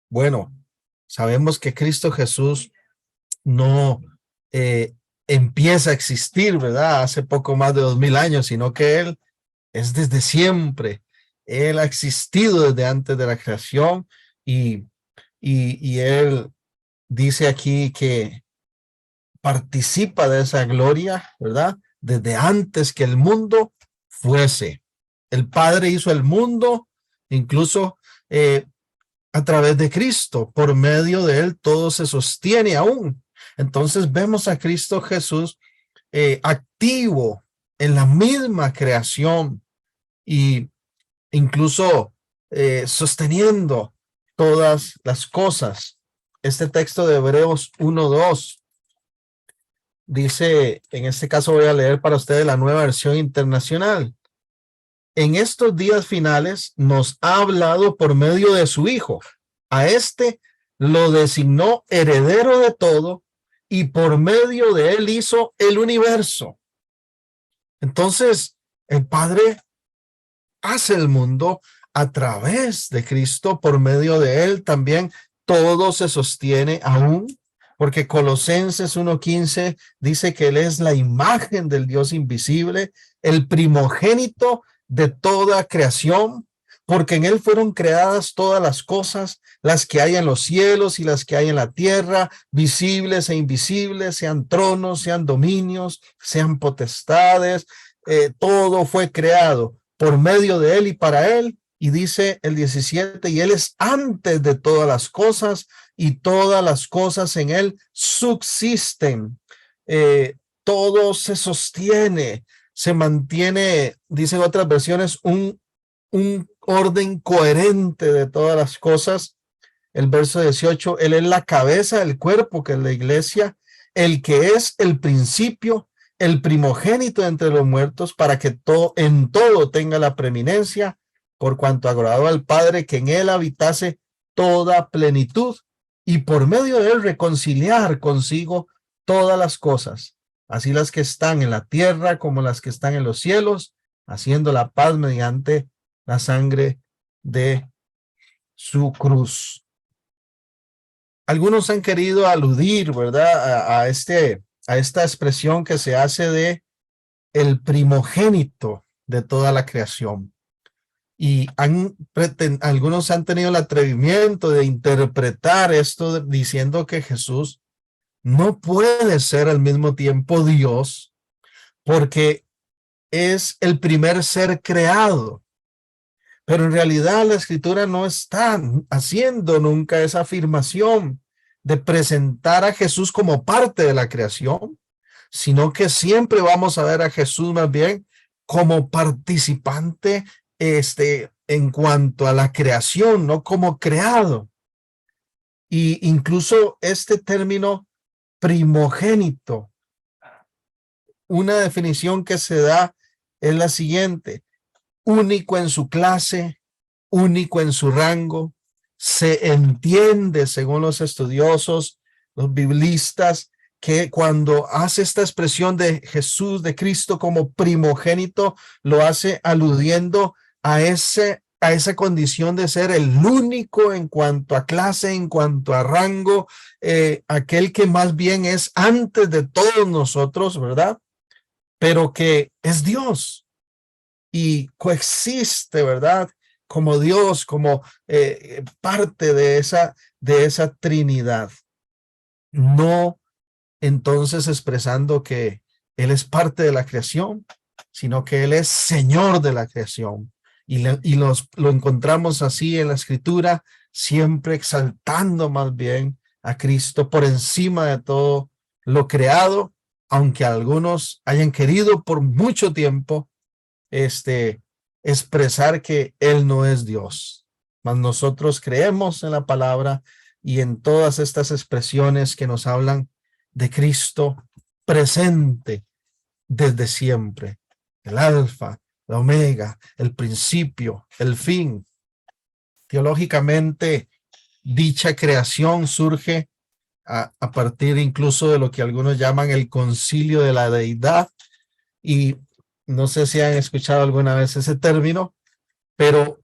Bueno, sabemos que Cristo Jesús no empieza a existir, ¿verdad? Hace poco más de 2000 años, sino que Él es desde siempre. Él ha existido desde antes de la creación y Él dice aquí que participa de esa gloria, ¿verdad? Desde antes que el mundo fuese. El Padre hizo el mundo, incluso a través de Cristo. Por medio de Él todo se sostiene aún. Entonces vemos a Cristo Jesús activo en la misma creación y incluso sosteniendo todas las cosas. Este texto de Hebreos 1:2 dice, en este caso voy a leer para ustedes la Nueva Versión Internacional. En estos días finales nos ha hablado por medio de su Hijo. A este lo designó heredero de todo y por medio de él hizo el universo. Entonces, el Padre hace el mundo a través de Cristo, por medio de él también todo se sostiene aún, porque Colosenses 1:15 dice que él es la imagen del Dios invisible, el primogénito de toda creación, porque en él fueron creadas todas las cosas, las que hay en los cielos y las que hay en la tierra, visibles e invisibles, sean tronos, sean dominios, sean potestades, todo fue creado por medio de él y para él. Y dice el 17, y él es antes de todas las cosas y todas las cosas en él subsisten. Todo se sostiene, se mantiene, dicen otras versiones, un orden coherente de todas las cosas. El verso 18, él es la cabeza del cuerpo, que es la iglesia, el que es el principio, el primogénito entre los muertos, para que en todo tenga la preeminencia. por cuanto agradó al Padre que en él habitase toda plenitud, y por medio de él reconciliar consigo todas las cosas, así las que están en la tierra como las que están en los cielos, haciendo la paz mediante la sangre de su cruz. Algunos han querido aludir, ¿verdad?, a esta expresión que se hace de el primogénito de toda la creación. Y algunos han tenido el atrevimiento de interpretar esto diciendo que Jesús no puede ser al mismo tiempo Dios porque es el primer ser creado. Pero en realidad la Escritura no está haciendo nunca esa afirmación de presentar a Jesús como parte de la creación, sino que siempre vamos a ver a Jesús más bien como participante en cuanto a la creación, no como creado. Y incluso este término primogénito, una definición que se da es la siguiente: único en su clase, único en su rango. Se entiende, según los estudiosos, los biblistas, que cuando hace esta expresión de Jesús, de Cristo como primogénito, lo hace aludiendo a esa condición de ser el único en cuanto a clase, en cuanto a rango, aquel que más bien es antes de todos nosotros, ¿verdad? Pero que es Dios y coexiste, ¿verdad?, como Dios, como parte de esa Trinidad. No entonces expresando que Él es parte de la creación, sino que Él es Señor de la creación. Y lo encontramos así en la Escritura, siempre exaltando más bien a Cristo por encima de todo lo creado, aunque algunos hayan querido por mucho tiempo expresar que Él no es Dios. Mas nosotros creemos en la palabra y en todas estas expresiones que nos hablan de Cristo presente desde siempre, el alfa, la omega, el principio, el fin. Teológicamente, dicha creación surge a partir incluso de lo que algunos llaman el concilio de la deidad, y no sé si han escuchado alguna vez ese término, pero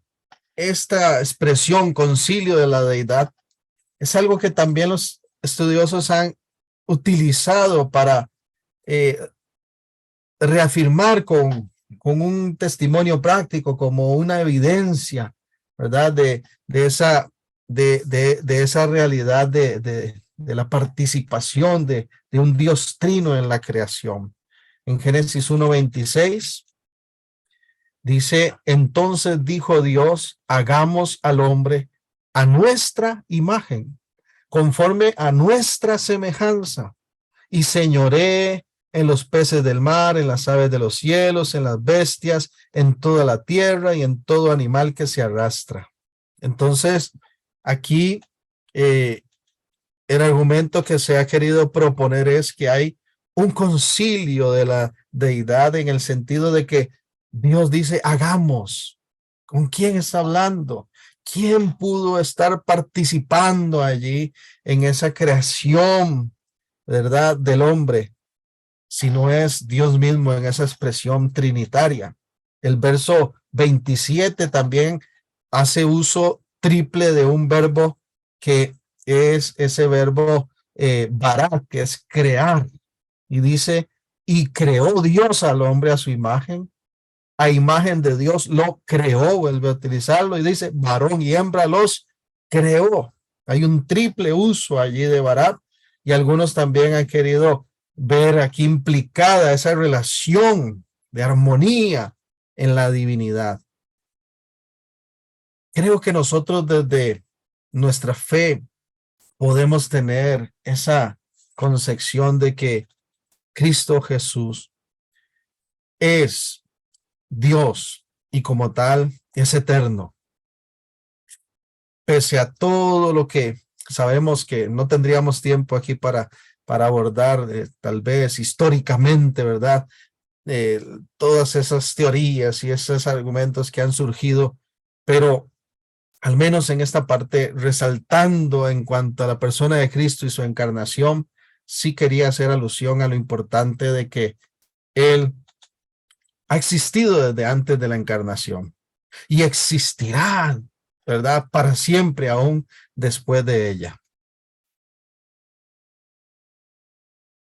esta expresión concilio de la deidad es algo que también los estudiosos han utilizado para reafirmar con un testimonio práctico, como una evidencia, ¿verdad?, de esa realidad de la participación de un Dios trino en la creación. En Génesis 1:26 dice: entonces dijo Dios, hagamos al hombre a nuestra imagen, conforme a nuestra semejanza, y señoree en los peces del mar, en las aves de los cielos, en las bestias, en toda la tierra y en todo animal que se arrastra. Entonces, aquí el argumento que se ha querido proponer es que hay un concilio de la deidad, en el sentido de que Dios dice, hagamos. ¿Con quién está hablando? ¿Quién pudo estar participando allí en esa creación, verdad, del hombre, si no es Dios mismo en esa expresión trinitaria? El verso 27 también hace uso triple de un verbo que es ese verbo bara, que es crear. Y dice, y creó Dios al hombre a su imagen, a imagen de Dios lo creó, vuelve a utilizarlo, y dice, varón y hembra los creó. Hay un triple uso allí de barat, y algunos también han querido ver aquí implicada esa relación de armonía en la divinidad. Creo que nosotros desde nuestra fe podemos tener esa concepción de que Cristo Jesús es Dios y como tal es eterno. Pese a todo lo que sabemos que no tendríamos tiempo aquí para abordar, tal vez históricamente, ¿verdad? Todas esas teorías y esos argumentos que han surgido pero al menos en esta parte, resaltando en cuanto a la persona de Cristo y su encarnación, sí quería hacer alusión a lo importante de que Él ha existido desde antes de la encarnación y existirá, ¿verdad? Para siempre, aún después de ella.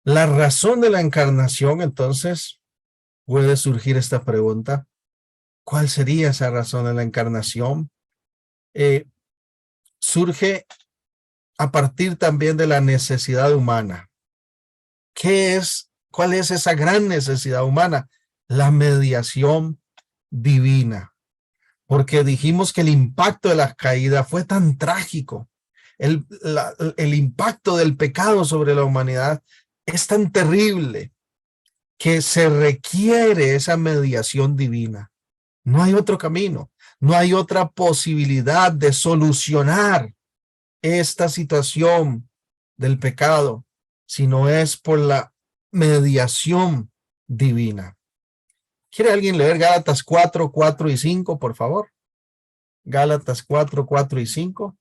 La razón de la encarnación, entonces, puede surgir esta pregunta. ¿Cuál sería esa razón de la encarnación? Surge a partir también de la necesidad humana. ¿Cuál es esa gran necesidad humana? La mediación divina. Porque dijimos que el impacto de la caída fue tan trágico. El impacto del pecado sobre la humanidad es tan terrible que se requiere esa mediación divina. No hay otro camino, no hay otra posibilidad de solucionar esta situación del pecado, sino es por la mediación divina. ¿Quiere alguien leer Gálatas 4, 4 y 5, por favor? Gálatas 4, 4 y 5.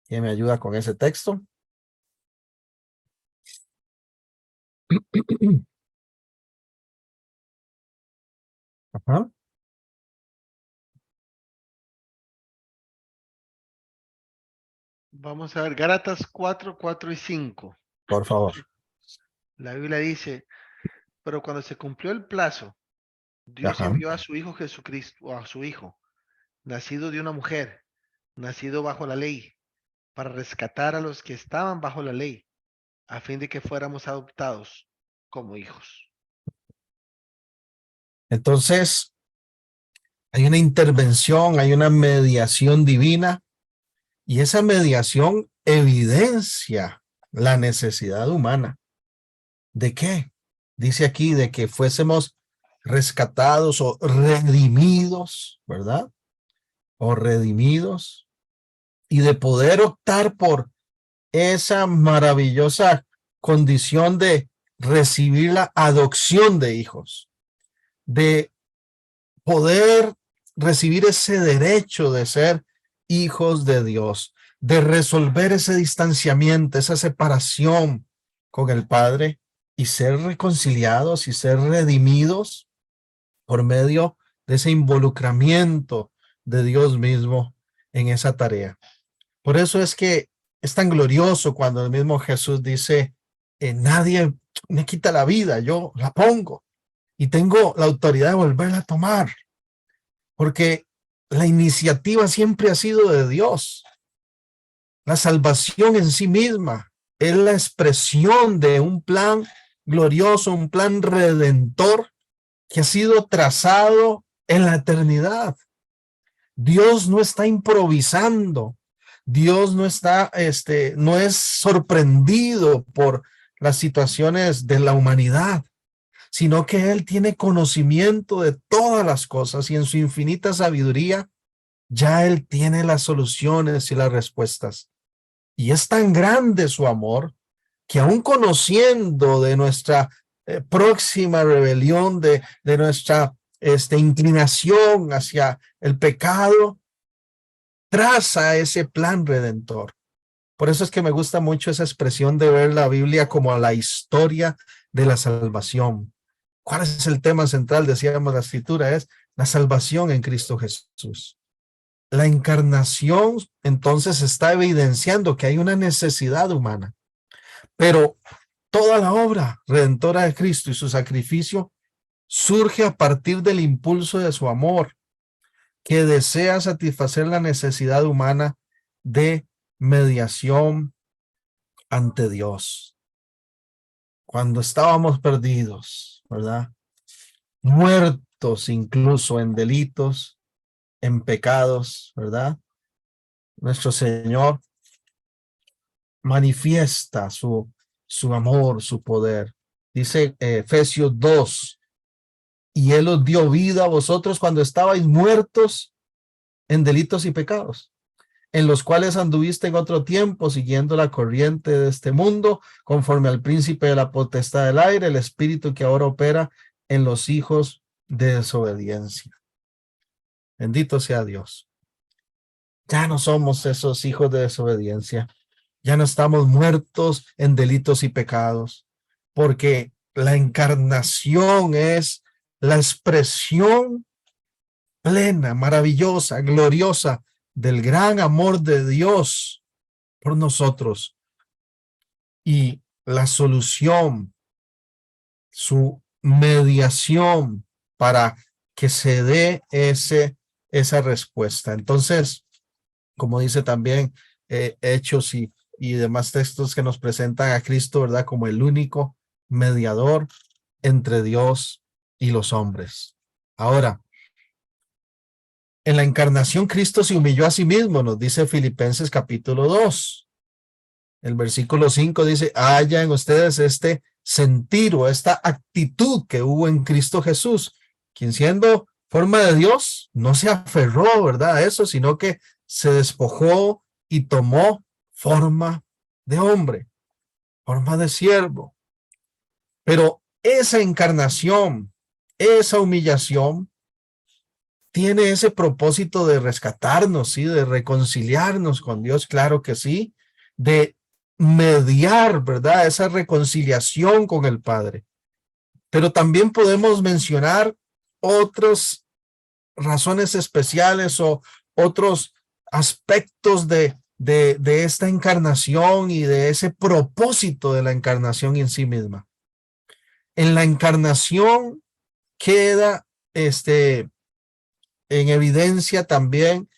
¿Quién me ayuda con ese texto? Ajá. Vamos a ver, Gálatas 4, 4 y 5. Por favor. La Biblia dice, pero cuando se cumplió el plazo, Dios Ajá. envió a su Hijo Jesucristo, o a su Hijo, nacido de una mujer, nacido bajo la ley, para rescatar a los que estaban bajo la ley, a fin de que fuéramos adoptados como hijos. Entonces, hay una intervención, hay una mediación divina, y esa mediación evidencia la necesidad humana. ¿De qué? Dice aquí de que fuésemos rescatados o redimidos, ¿verdad? O redimidos, y de poder optar por esa maravillosa condición de recibir la adopción de hijos, de poder recibir ese derecho de ser hijos de Dios, de resolver ese distanciamiento, esa separación con el Padre y ser reconciliados y ser redimidos por medio de ese involucramiento de Dios mismo en esa tarea. Por eso es que es tan glorioso cuando el mismo Jesús dice, nadie me quita la vida, yo la pongo y tengo la autoridad de volverla a tomar, porque la iniciativa siempre ha sido de Dios. La salvación en sí misma es la expresión de un plan glorioso, un plan redentor que ha sido trazado en la eternidad. Dios no está improvisando. Dios no está, no es sorprendido por las situaciones de la humanidad, sino que Él tiene conocimiento de todas las cosas y en su infinita sabiduría ya Él tiene las soluciones y las respuestas. Y es tan grande su amor que aún conociendo de nuestra próxima rebelión, de nuestra inclinación hacia el pecado, traza ese plan redentor. Por eso es que me gusta mucho esa expresión de ver la Biblia como la historia de la salvación. ¿Cuál es el tema central? Decíamos la escritura, es la salvación en Cristo Jesús. La encarnación entonces está evidenciando que hay una necesidad humana, pero toda la obra redentora de Cristo y su sacrificio surge a partir del impulso de su amor, que desea satisfacer la necesidad humana de mediación ante Dios. Cuando estábamos perdidos, ¿verdad? Muertos incluso en delitos, en pecados, ¿verdad? Nuestro Señor manifiesta su amor, su poder. Dice Efesios 2, y Él os dio vida a vosotros cuando estabais muertos en delitos y pecados, en los cuales anduviste en otro tiempo, siguiendo la corriente de este mundo, conforme al príncipe de la potestad del aire, el espíritu que ahora opera en los hijos de desobediencia. Bendito sea Dios. Ya no somos esos hijos de desobediencia. Ya no estamos muertos en delitos y pecados, porque la encarnación es la expresión plena, maravillosa, gloriosa del gran amor de Dios por nosotros. Y la solución, su mediación para que se dé esa respuesta. Entonces, como dice también Hechos y demás textos que nos presentan a Cristo, ¿verdad? Como el único mediador entre Dios y los hombres. Ahora, en la encarnación Cristo se humilló a sí mismo, nos dice Filipenses capítulo 2. El versículo 5 dice, haya en ustedes este sentir o esta actitud que hubo en Cristo Jesús, quien siendo forma de Dios, no se aferró, ¿verdad? A eso, sino que se despojó y tomó forma de hombre, forma de siervo. Pero esa encarnación, esa humillación, tiene ese propósito de rescatarnos, ¿sí? De reconciliarnos con Dios, claro que sí, de mediar, ¿verdad? Esa reconciliación con el Padre. Pero también podemos mencionar otras razones especiales o otros aspectos de esta encarnación y de ese propósito de la encarnación en sí misma. En la encarnación queda en evidencia también,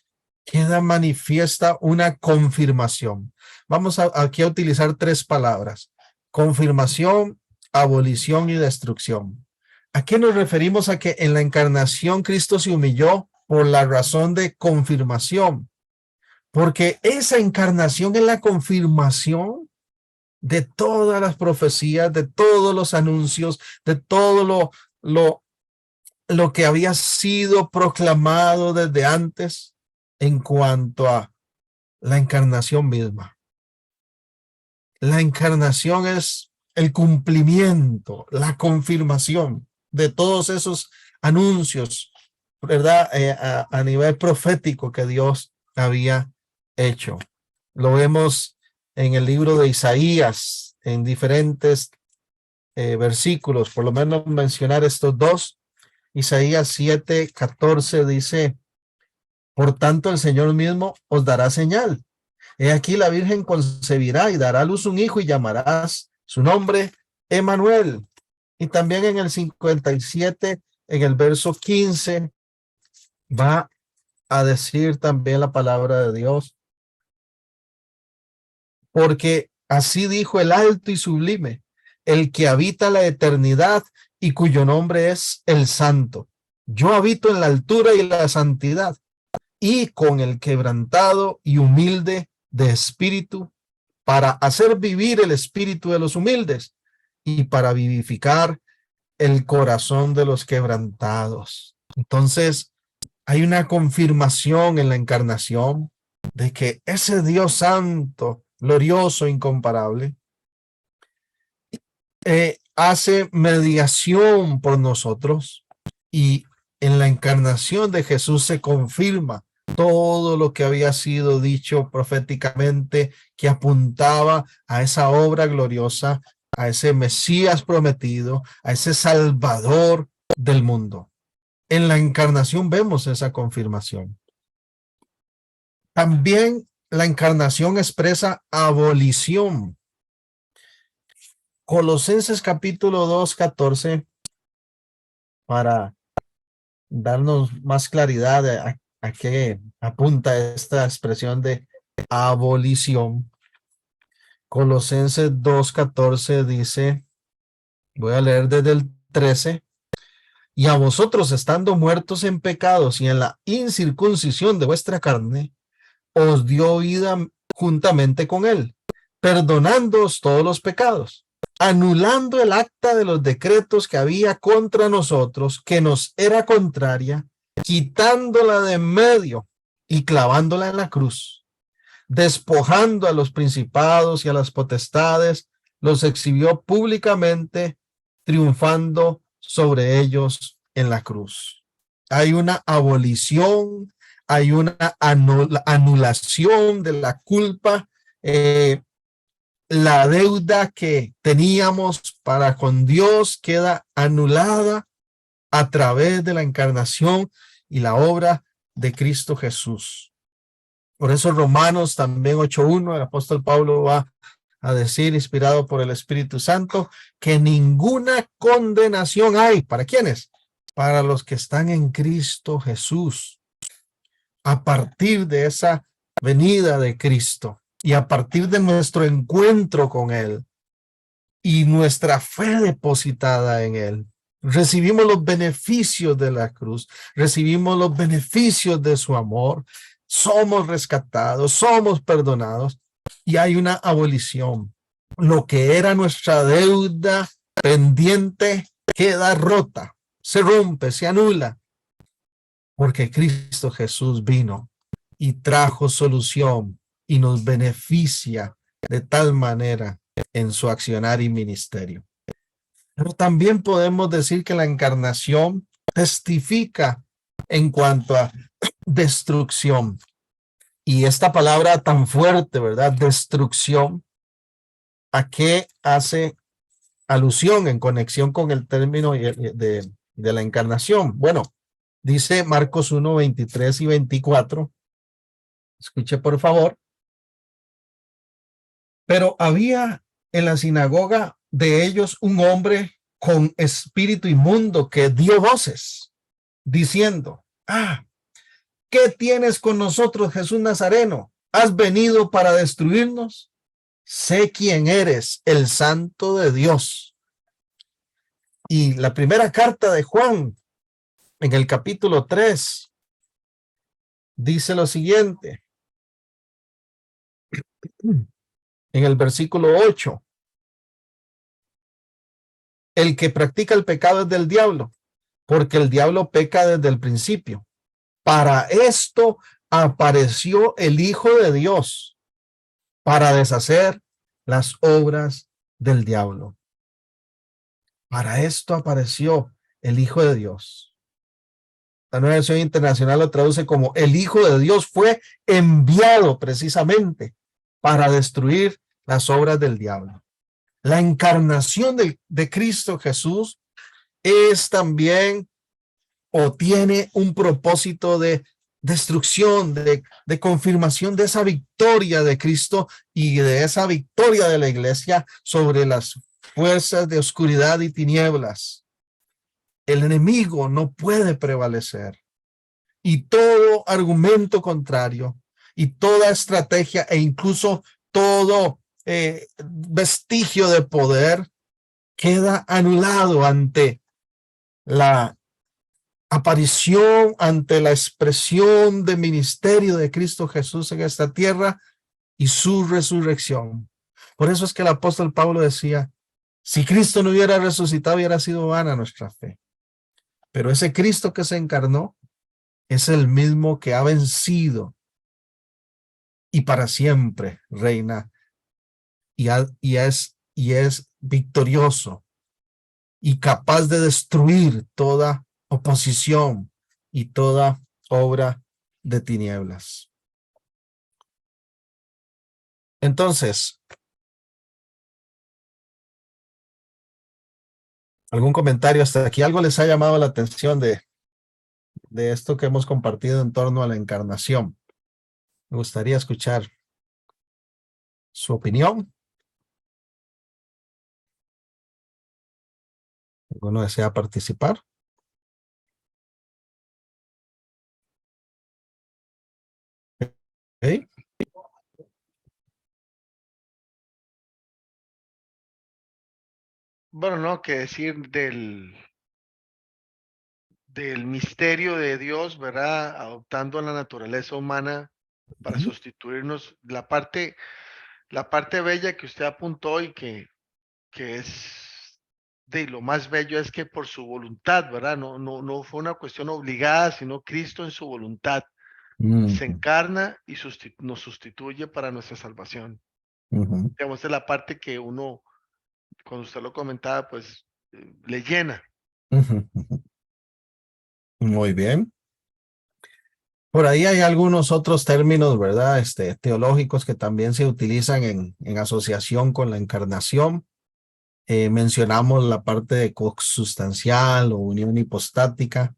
queda manifiesta una confirmación. Vamos aquí a utilizar tres palabras: confirmación, abolición y destrucción. ¿A qué nos referimos a que en la encarnación Cristo se humilló? Por la razón de confirmación, porque esa encarnación es la confirmación de todas las profecías, de todos los anuncios, de todo lo que había sido proclamado desde antes en cuanto a la encarnación misma. La encarnación es el cumplimiento, la confirmación de todos esos anuncios, ¿verdad? A nivel profético que Dios había hecho. Lo vemos en el libro de Isaías, en diferentes versículos, por lo menos mencionar estos dos. Isaías 7:14 dice, por tanto el Señor mismo os dará señal. He aquí la Virgen concebirá y dará a luz un hijo y llamarás su nombre Emmanuel. Y también en el 57, en el verso 15, va a decir también la palabra de Dios. Porque así dijo el alto y sublime, el que habita la eternidad y cuyo nombre es el Santo. Yo habito en la altura y la santidad, y con el quebrantado y humilde de espíritu, para hacer vivir el espíritu de los humildes y para vivificar el corazón de los quebrantados. Entonces, hay una confirmación en la encarnación de que ese Dios santo, glorioso, incomparable, hace mediación por nosotros, y en la encarnación de Jesús se confirma todo lo que había sido dicho proféticamente, que apuntaba a esa obra gloriosa, a ese Mesías prometido, a ese Salvador del mundo. En la encarnación vemos esa confirmación. También la encarnación expresa abolición. Colosenses capítulo 2:14, para darnos más claridad a qué apunta esta expresión de abolición. Colosenses 2:14 dice, voy a leer desde el 13, y a vosotros estando muertos en pecados y en la incircuncisión de vuestra carne, os dio vida juntamente con él, perdonándoos todos los pecados, anulando el acta de los decretos que había contra nosotros, que nos era contraria, quitándola de en medio y clavándola en la cruz, despojando a los principados y a las potestades, los exhibió públicamente, triunfando sobre ellos en la cruz. hay una abolición, hay una anulación de la culpa. La deuda que teníamos para con Dios queda anulada a través de la encarnación y la obra de Cristo Jesús. Por eso Romanos también 8:1, el apóstol Pablo va a decir, inspirado por el Espíritu Santo, que ninguna condenación hay. ¿Para quiénes? Para los que están en Cristo Jesús. A partir de esa venida de Cristo y a partir de nuestro encuentro con Él y nuestra fe depositada en Él, recibimos los beneficios de la cruz, recibimos los beneficios de su amor, somos rescatados, somos perdonados y hay una abolición. Lo que era nuestra deuda pendiente queda rota, se rompe, se anula, porque Cristo Jesús vino y trajo solución y nos beneficia de tal manera en su accionar y ministerio. Pero también podemos decir que la encarnación testifica en cuanto a destrucción. Y esta palabra tan fuerte, ¿verdad? Destrucción, ¿a qué hace alusión en conexión con el término de la encarnación? Bueno, dice Marcos 1:23 y 24. Escuche por favor. Pero había en la sinagoga de ellos un hombre con espíritu inmundo que dio voces diciendo: ¿qué tienes con nosotros, Jesús Nazareno? ¿Has venido para destruirnos? Sé quién eres, el Santo de Dios. Y la primera carta de Juan, en el capítulo 3, dice lo siguiente. En el versículo 8. El que practica el pecado es del diablo, porque el diablo peca desde el principio. Para esto apareció el Hijo de Dios, para deshacer las obras del diablo. Para esto apareció el Hijo de Dios. La Nueva Versión Internacional lo traduce como: el Hijo de Dios fue enviado precisamente para destruir las obras del diablo. La encarnación de Cristo Jesús es también o tiene un propósito de destrucción, de confirmación de esa victoria de Cristo y de esa victoria de la iglesia sobre las fuerzas de oscuridad y tinieblas. El enemigo no puede prevalecer y todo argumento contrario y toda estrategia e incluso todo vestigio de poder queda anulado ante la aparición, ante la expresión de ministerio de Cristo Jesús en esta tierra y su resurrección. Por eso es que el apóstol Pablo decía: si Cristo no hubiera resucitado, hubiera sido vana nuestra fe. Pero ese Cristo que se encarnó es el mismo que ha vencido y para siempre reina y es victorioso y capaz de destruir toda oposición y toda obra de tinieblas. Entonces, ¿algún comentario hasta aquí? ¿Algo les ha llamado la atención de esto que hemos compartido en torno a la encarnación? Me gustaría escuchar su opinión. ¿Alguno desea participar? ¿Okay? Bueno, no, que decir del misterio de Dios, ¿verdad? Adoptando la naturaleza humana para sustituirnos. La parte bella que usted apuntó y que es de lo más bello es que por su voluntad, ¿verdad? No fue una cuestión obligada, sino Cristo en su voluntad se encarna y nos sustituye para nuestra salvación. Digamos, es la parte que uno, cuando usted lo comentaba, pues le llena. Muy bien. Por ahí hay algunos otros términos, ¿verdad? Teológicos que también se utilizan en asociación con la encarnación. Mencionamos la parte de consubstancial o unión hipostática.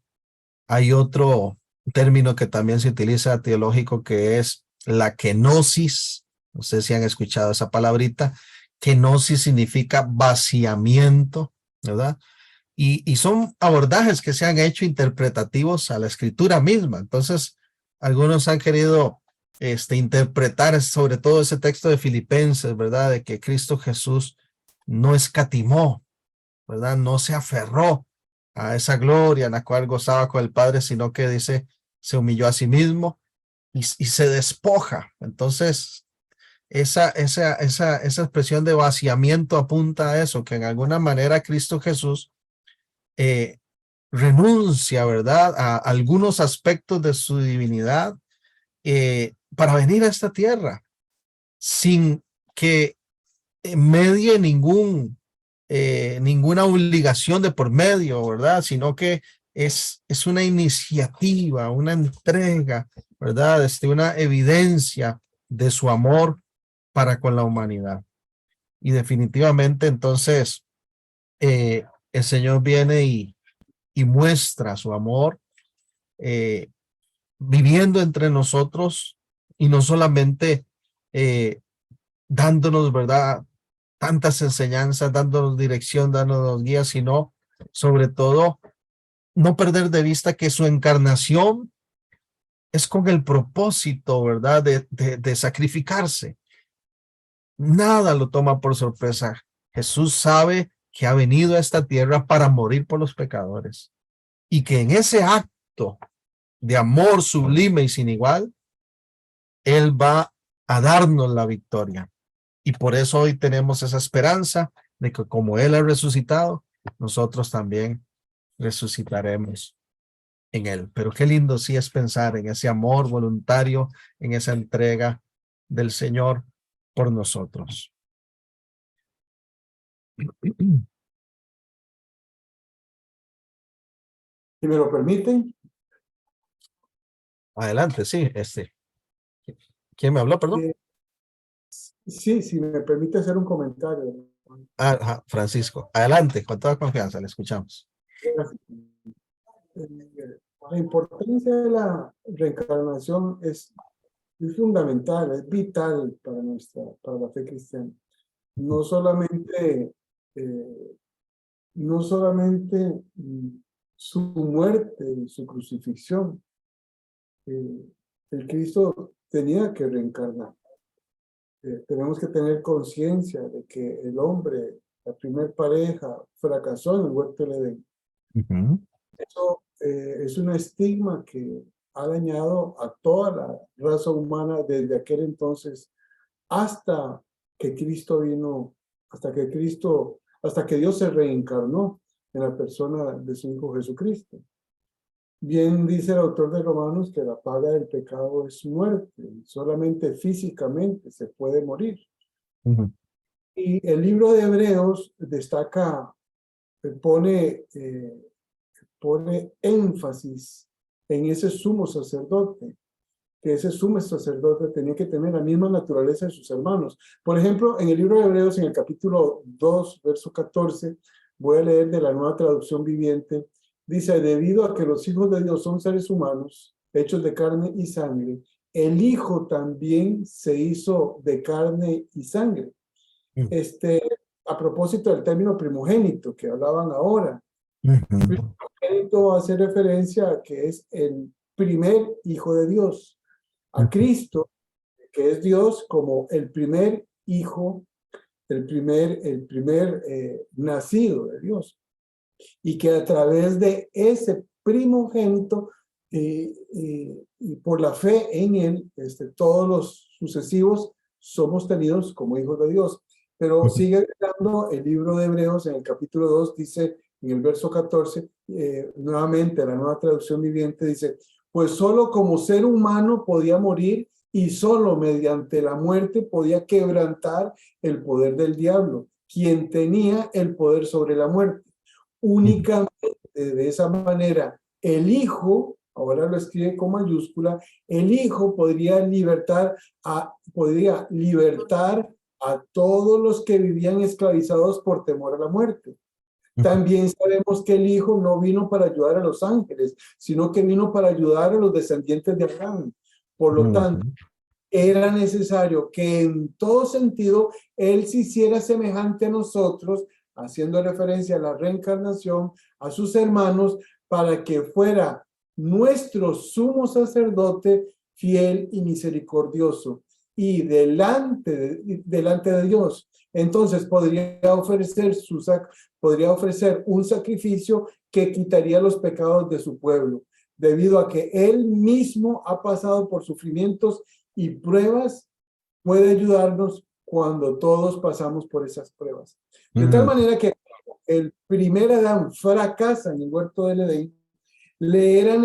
Hay otro término que también se utiliza teológico que es la kenosis. No sé si han escuchado esa palabrita. Kenosis significa vaciamiento, ¿verdad? Y son abordajes que se han hecho interpretativos a la escritura misma. Entonces, algunos han querido interpretar sobre todo ese texto de Filipenses, ¿verdad? De que Cristo Jesús no escatimó, ¿verdad? No se aferró a esa gloria en la cual gozaba con el Padre, sino que dice, se humilló a sí mismo y se despoja. Entonces, esa expresión de vaciamiento apunta a eso, que en alguna manera Cristo Jesús renuncia, ¿verdad?, a algunos aspectos de su divinidad para venir a esta tierra sin que medie ninguna obligación de por medio, ¿verdad? Sino que es una iniciativa, una entrega, ¿verdad? Una evidencia de su amor para con la humanidad. Y definitivamente entonces el Señor viene y muestra su amor viviendo entre nosotros y no solamente dándonos, ¿verdad?, tantas enseñanzas, dándonos dirección, dándonos guías, sino sobre todo no perder de vista que su encarnación es con el propósito, ¿verdad?, de sacrificarse. Nada lo toma por sorpresa. Jesús sabe que ha venido a esta tierra para morir por los pecadores y que en ese acto de amor sublime y sin igual, Él va a darnos la victoria. Y por eso hoy tenemos esa esperanza de que como Él ha resucitado, nosotros también resucitaremos en Él. Pero qué lindo sí es pensar en ese amor voluntario, en esa entrega del Señor por nosotros. Si me lo permiten. Adelante, sí, ¿quién me habló, perdón? Sí, si me permite hacer un comentario. Ajá, Francisco, adelante, con toda confianza, le escuchamos. La importancia de la reencarnación es fundamental, es vital para la fe cristiana. No solamente su muerte y su crucifixión. El Cristo tenía que reencarnar. Tenemos que tener conciencia de que el hombre, la primer pareja, fracasó en el huerto del Edén. Eso es un estigma que ha dañado a toda la raza humana desde aquel entonces hasta que Cristo vino, hasta que Dios se reencarnó en la persona de su Hijo Jesucristo. Bien dice el autor de Romanos que la paga del pecado es muerte, solamente físicamente se puede morir. Y el libro de Hebreos destaca, pone énfasis en ese sumo sacerdote, que ese sumo sacerdote tenía que tener la misma naturaleza de sus hermanos. Por ejemplo, en el libro de Hebreos, en el capítulo 2, verso 14, voy a leer de la Nueva Traducción Viviente, dice, debido a que los hijos de Dios son seres humanos, hechos de carne y sangre, el Hijo también se hizo de carne y sangre. A propósito del término primogénito que hablaban ahora, primogénito hace referencia a que es el primer Hijo de Dios, a Cristo, que es Dios, como el primer Hijo, el primer nacido de Dios. Y que a través de ese primogénito y por la fe en él, todos los sucesivos somos tenidos como hijos de Dios. Pero sigue hablando el libro de Hebreos en el capítulo 2, dice en el verso 14, nuevamente la Nueva Traducción Viviente dice, pues solo como ser humano podía morir y solo mediante la muerte podía quebrantar el poder del diablo, quien tenía el poder sobre la muerte. Únicamente de esa manera el Hijo, ahora lo escribe con mayúscula, el Hijo podría libertar a todos los que vivían esclavizados por temor a la muerte. También sabemos que el Hijo no vino para ayudar a los ángeles, sino que vino para ayudar a los descendientes de Abraham. Por lo tanto, era necesario que en todo sentido Él se hiciera semejante a nosotros, haciendo referencia a la reencarnación, a sus hermanos, para que fuera nuestro sumo sacerdote fiel y misericordioso. Y delante de Dios, entonces podría ofrecer un sacrificio que quitaría los pecados de su pueblo, debido a que Él mismo ha pasado por sufrimientos y pruebas, puede ayudarnos cuando todos pasamos por esas pruebas. De tal manera que el primer Adán fracasa en el huerto del Edén, le era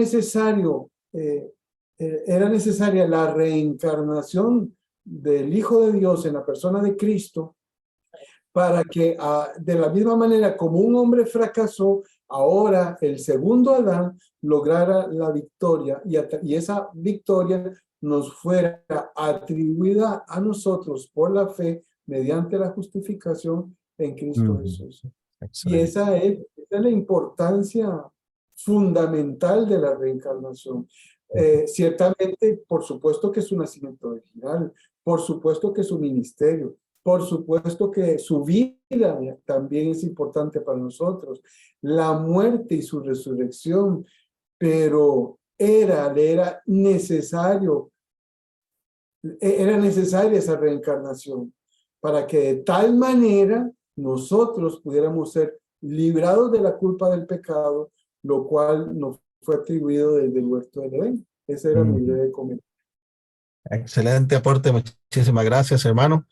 necesaria la reencarnación del Hijo de Dios en la persona de Cristo, para que de la misma manera como un hombre fracasó, ahora el segundo Adán lograra la victoria y esa victoria nos fuera atribuida a nosotros por la fe mediante la justificación en Cristo Jesús. Y esa es la importancia fundamental de la reencarnación. Ciertamente, por supuesto que su nacimiento original, por supuesto que su ministerio, por supuesto que su vida también es importante para nosotros, la muerte y su resurrección, pero era necesaria esa reencarnación para que de tal manera nosotros pudiéramos ser librados de la culpa del pecado, lo cual nos fue atribuido desde el huerto del Edén. Ese era mi breve comentario. Excelente aporte, muchísimas gracias, hermano.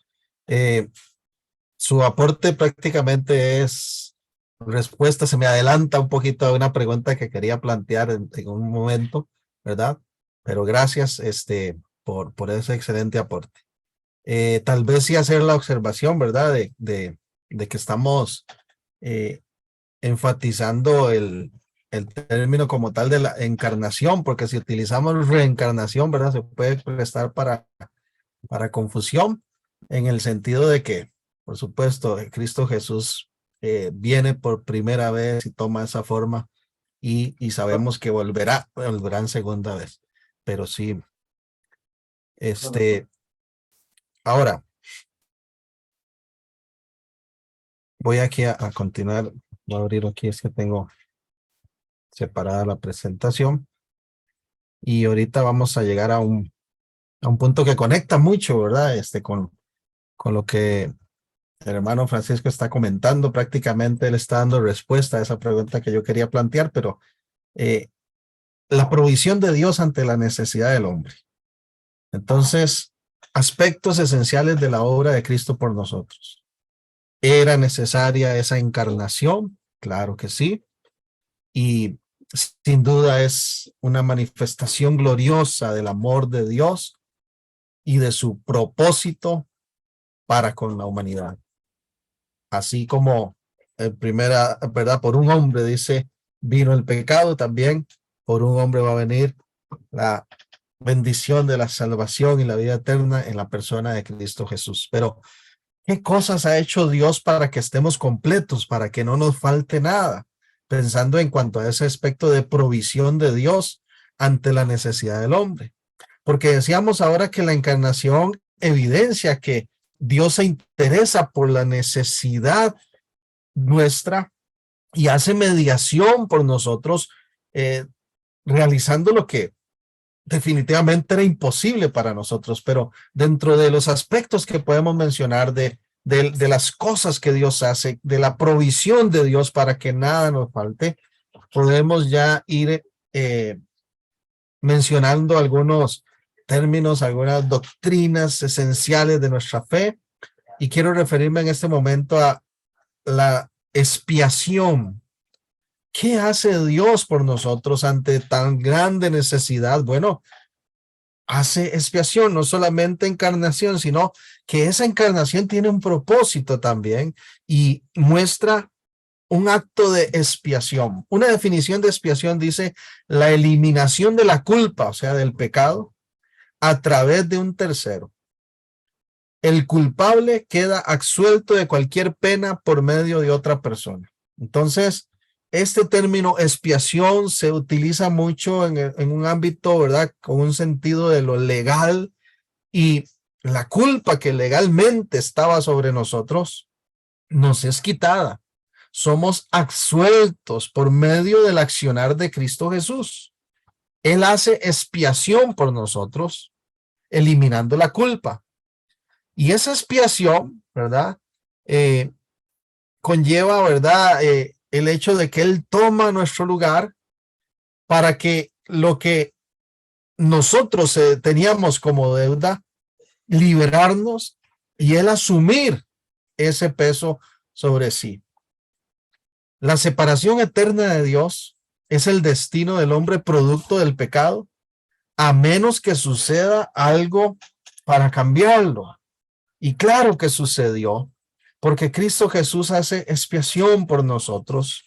Su aporte prácticamente es respuesta, se me adelanta un poquito a una pregunta que quería plantear en un momento, ¿verdad? Pero gracias por ese excelente aporte. Tal vez sí hacer la observación, ¿verdad? De que estamos enfatizando el término como tal de la encarnación, porque si utilizamos reencarnación, ¿verdad? Se puede prestar para confusión, en el sentido de que, por supuesto, Cristo Jesús viene por primera vez y toma esa forma y sabemos que volverá en segunda vez. Pero sí, ahora, voy aquí a continuar, voy a abrir aquí, es que tengo separada la presentación y ahorita vamos a llegar a un punto que conecta mucho, ¿verdad? Con lo que el hermano Francisco está comentando. Prácticamente él está dando respuesta a esa pregunta que yo quería plantear, pero la provisión de Dios ante la necesidad del hombre. Entonces, aspectos esenciales de la obra de Cristo por nosotros. ¿Era necesaria esa encarnación? Claro que sí. Y sin duda es una manifestación gloriosa del amor de Dios y de su propósito para con la humanidad. Así como ¿verdad? Por un hombre, dice, vino el pecado, también por un hombre va a venir la bendición de la salvación y la vida eterna en la persona de Cristo Jesús. Pero, ¿qué cosas ha hecho Dios para que estemos completos, para que no nos falte nada? Pensando en cuanto a ese aspecto de provisión de Dios ante la necesidad del hombre. Porque decíamos ahora que la encarnación evidencia que Dios se interesa por la necesidad nuestra y hace mediación por nosotros, realizando lo que definitivamente era imposible para nosotros. Pero dentro de los aspectos que podemos mencionar de las cosas que Dios hace, de la provisión de Dios para que nada nos falte, podemos ya ir mencionando algunos términos, algunas doctrinas esenciales de nuestra fe, y quiero referirme en este momento a la expiación. ¿Qué hace Dios por nosotros ante tan grande necesidad? Bueno, hace expiación, no solamente encarnación, sino que esa encarnación tiene un propósito también y muestra un acto de expiación. Una definición de expiación dice la eliminación de la culpa, o sea, del pecado, a través de un tercero. El culpable queda absuelto de cualquier pena por medio de otra persona. Entonces, este término expiación se utiliza mucho en un ámbito, ¿verdad? Con un sentido de lo legal, y la culpa que legalmente estaba sobre nosotros nos es quitada. Somos absueltos por medio del accionar de Cristo Jesús. Él hace expiación por nosotros, eliminando la culpa. Y esa expiación, ¿verdad? Conlleva, ¿verdad? El hecho de que Él toma nuestro lugar para que lo que nosotros teníamos como deuda, liberarnos y Él asumir ese peso sobre sí. La separación eterna de Dios es el destino del hombre producto del pecado, a menos que suceda algo para cambiarlo. Y claro que sucedió, porque Cristo Jesús hace expiación por nosotros.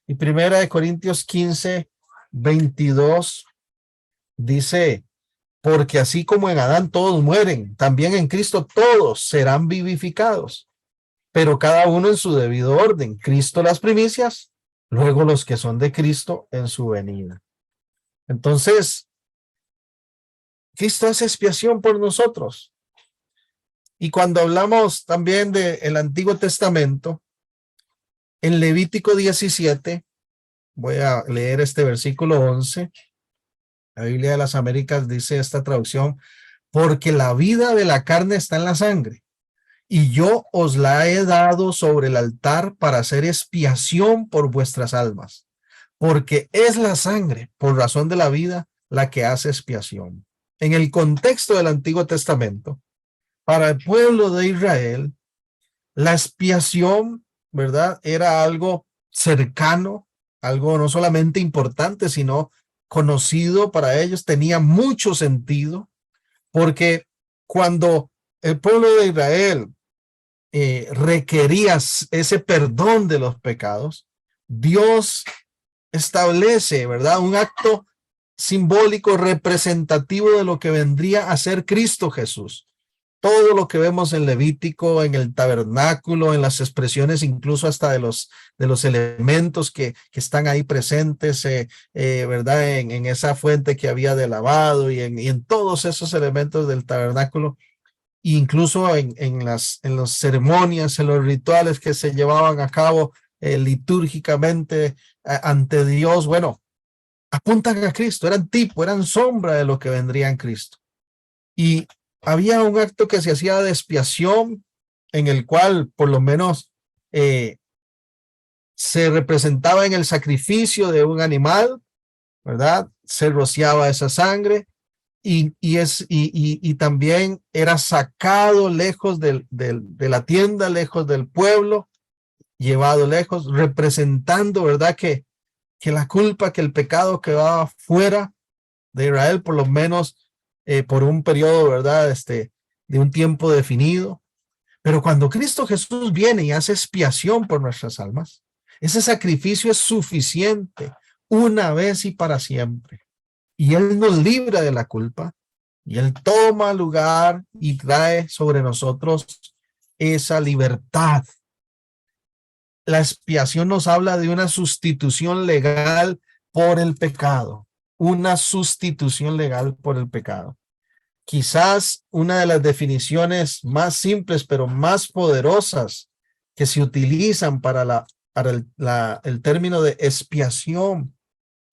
Y 1 Corintios 15, 22 dice, porque así como en Adán todos mueren, también en Cristo todos serán vivificados, pero cada uno en su debido orden. Cristo las primicias, luego los que son de Cristo en su venida. Entonces, Cristo hace expiación por nosotros. Y cuando hablamos también del Antiguo Testamento, en Levítico 17, voy a leer este versículo 11. La Biblia de las Américas dice esta traducción, porque la vida de la carne está en la sangre, y yo os la he dado sobre el altar para hacer expiación por vuestras almas, porque es la sangre, por razón de la vida, la que hace expiación. En el contexto del Antiguo Testamento, para el pueblo de Israel, la expiación, ¿verdad? Era algo cercano, algo no solamente importante, sino conocido para ellos, tenía mucho sentido, porque cuando el pueblo de Israel requería ese perdón de los pecados, Dios establece, ¿verdad? Un acto simbólico representativo de lo que vendría a ser Cristo Jesús. Todo lo que vemos en Levítico, en el tabernáculo, en las expresiones incluso hasta de los elementos que están ahí presentes, ¿verdad? En esa fuente que había de lavado y en todos esos elementos del tabernáculo, incluso en las ceremonias, en los rituales que se llevaban a cabo litúrgicamente ante Dios, bueno, apuntan a Cristo, eran tipo, eran sombra de lo que vendría en Cristo. Y había un acto que se hacía de expiación en el cual por lo menos se representaba en el sacrificio de un animal, ¿verdad? Se rociaba esa sangre y también era sacado lejos de la tienda, lejos del pueblo, llevado lejos, representando, ¿verdad? Que la culpa, que el pecado quedaba fuera de Israel, por lo menos por un periodo, ¿verdad? De un tiempo definido. Pero cuando Cristo Jesús viene y hace expiación por nuestras almas, ese sacrificio es suficiente una vez y para siempre. Y Él nos libra de la culpa y Él toma lugar y trae sobre nosotros esa libertad. La expiación nos habla de una sustitución legal por el pecado. Una sustitución legal por el pecado. Quizás una de las definiciones más simples, pero más poderosas que se utilizan para el término de expiación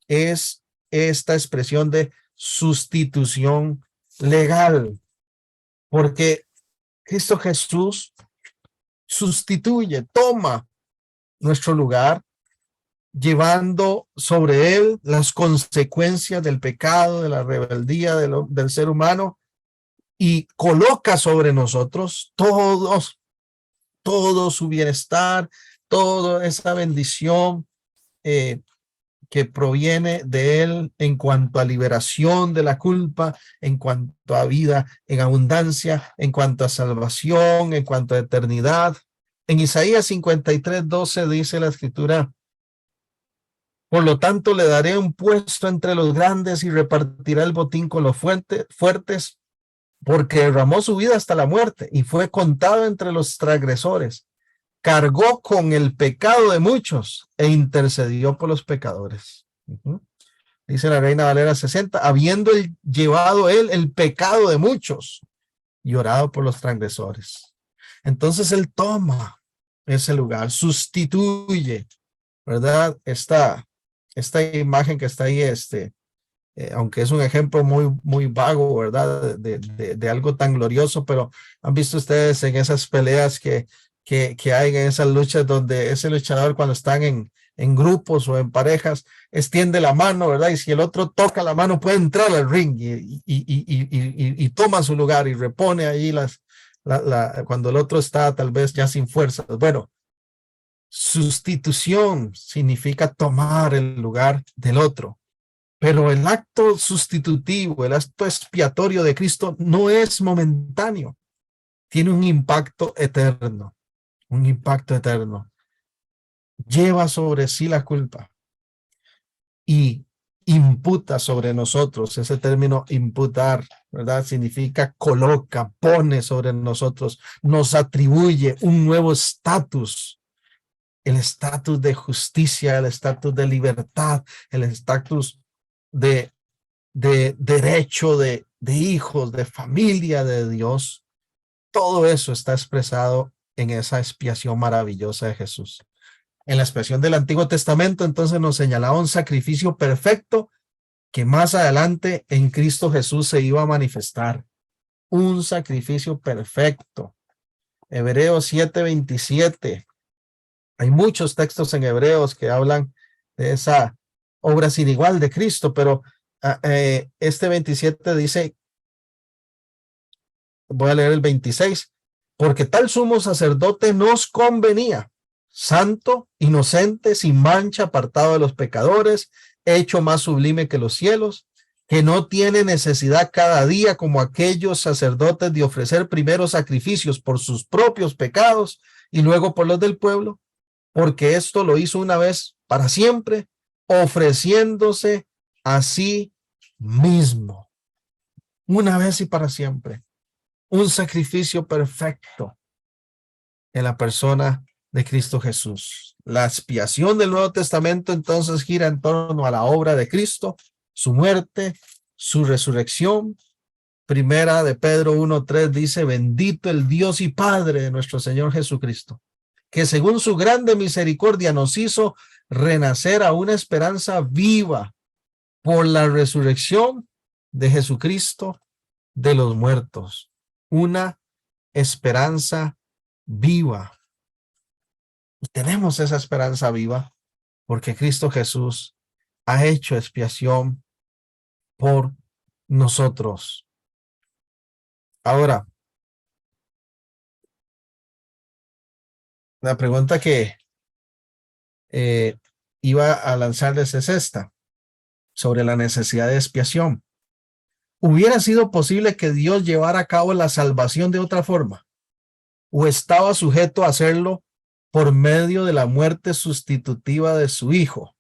es esta expresión de sustitución legal. Porque Cristo Jesús sustituye, toma nuestro lugar, llevando sobre él las consecuencias del pecado, de la rebeldía del ser humano, y coloca sobre nosotros todo su bienestar, toda esa bendición que proviene de él en cuanto a liberación de la culpa, en cuanto a vida en abundancia, en cuanto a salvación, en cuanto a eternidad. En Isaías 53:12 dice la escritura: por lo tanto, le daré un puesto entre los grandes y repartirá el botín con los fuertes, porque derramó su vida hasta la muerte y fue contado entre los transgresores. Cargó con el pecado de muchos e intercedió por los pecadores. Dice la Reina Valera 60, habiendo llevado él el pecado de muchos y orado por los transgresores. Entonces él toma ese lugar, sustituye, ¿verdad? Esta imagen que está ahí, aunque es un ejemplo muy vago, ¿verdad? De algo tan glorioso, pero han visto ustedes en esas peleas que hay en esas luchas donde ese luchador, cuando están en grupos o en parejas, extiende la mano, ¿verdad? Y si el otro toca la mano, puede entrar al ring y toma su lugar y repone ahí cuando el otro está tal vez ya sin fuerzas. Bueno, sustitución significa tomar el lugar del otro, pero el acto sustitutivo, el acto expiatorio de Cristo no es momentáneo, tiene un impacto eterno, lleva sobre sí la culpa y imputa sobre nosotros. Ese término imputar, ¿verdad? Significa coloca, pone sobre nosotros, nos atribuye un nuevo estatus. El estatus de justicia, el estatus de libertad, el estatus de derecho de hijos, de familia de Dios. Todo eso está expresado en esa expiación maravillosa de Jesús. En la expiación del Antiguo Testamento, entonces nos señalaba un sacrificio perfecto que más adelante en Cristo Jesús se iba a manifestar. Un sacrificio perfecto. Hebreos 7:27. Hay muchos textos en Hebreos que hablan de esa obra sin igual de Cristo, pero este 27 dice, voy a leer el 26, porque tal sumo sacerdote nos convenía, santo, inocente, sin mancha, apartado de los pecadores, hecho más sublime que los cielos, que no tiene necesidad cada día como aquellos sacerdotes de ofrecer primero sacrificios por sus propios pecados y luego por los del pueblo, porque esto lo hizo una vez para siempre, ofreciéndose a sí mismo. Una vez y para siempre. Un sacrificio perfecto en la persona de Cristo Jesús. La expiación del Nuevo Testamento entonces gira en torno a la obra de Cristo, su muerte, su resurrección. Primera de Pedro 1:3 dice, bendito el Dios y Padre de nuestro Señor Jesucristo, que según su grande misericordia nos hizo renacer a una esperanza viva por la resurrección de Jesucristo de los muertos. Una esperanza viva. Y tenemos esa esperanza viva porque Cristo Jesús ha hecho expiación por nosotros. Ahora, la pregunta que iba a lanzarles es esta, sobre la necesidad de expiación. ¿Hubiera sido posible que Dios llevara a cabo la salvación de otra forma? ¿O estaba sujeto a hacerlo por medio de la muerte sustitutiva de su Hijo?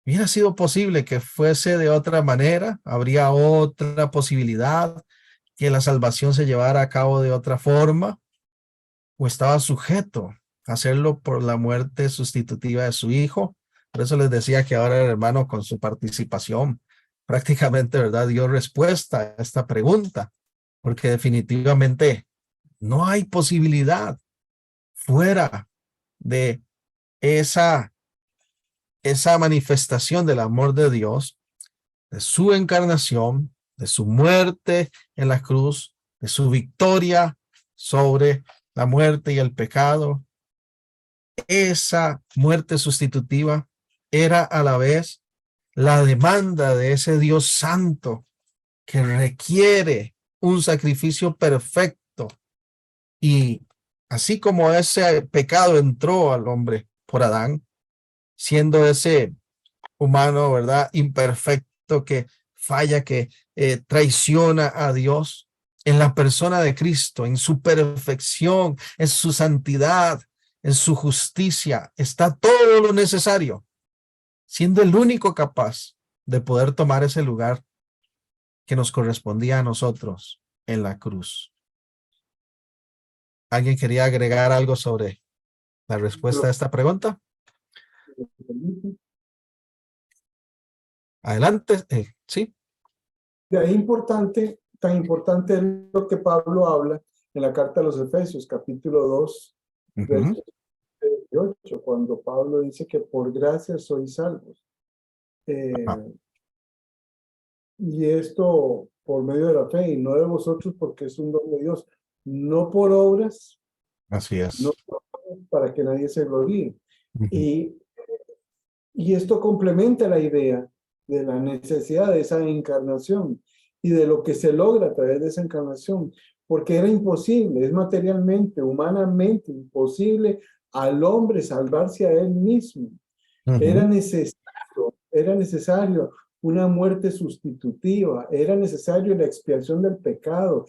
¿Hubiera sido posible que fuese de otra manera? ¿Habría otra posibilidad que la salvación se llevara a cabo de otra forma? ¿O estaba sujeto a hacerlo por la muerte sustitutiva de su Hijo? Por eso les decía que ahora el hermano, con su participación, prácticamente, ¿verdad?, dio respuesta a esta pregunta, porque definitivamente no hay posibilidad fuera de esa manifestación del amor de Dios, de su encarnación, de su muerte en la cruz, de su victoria sobre la muerte y el pecado. Esa muerte sustitutiva era a la vez la demanda de ese Dios santo que requiere un sacrificio perfecto. Y así como ese pecado entró al hombre por Adán, siendo ese humano, ¿verdad?, imperfecto, que falla, que traiciona a Dios, en la persona de Cristo, en su perfección, en su santidad, en su justicia, está todo lo necesario, siendo el único capaz de poder tomar ese lugar que nos correspondía a nosotros en la cruz. ¿Alguien quería agregar algo sobre la respuesta a esta pregunta? Adelante. Sí. De ahí tan importante es lo que Pablo habla en la carta a los Efesios, capítulo 2, verso 18, cuando Pablo dice que por gracia sois salvos. Y esto por medio de la fe, y no de vosotros, porque es un don de Dios, no por obras, Así es. no por obras para que nadie se gloríe. Y esto complementa la idea de la necesidad de esa encarnación y de lo que se logra a través de esa encarnación, porque era imposible, es materialmente, humanamente imposible al hombre salvarse a él mismo. Era necesario una muerte sustitutiva, era necesario la expiación del pecado,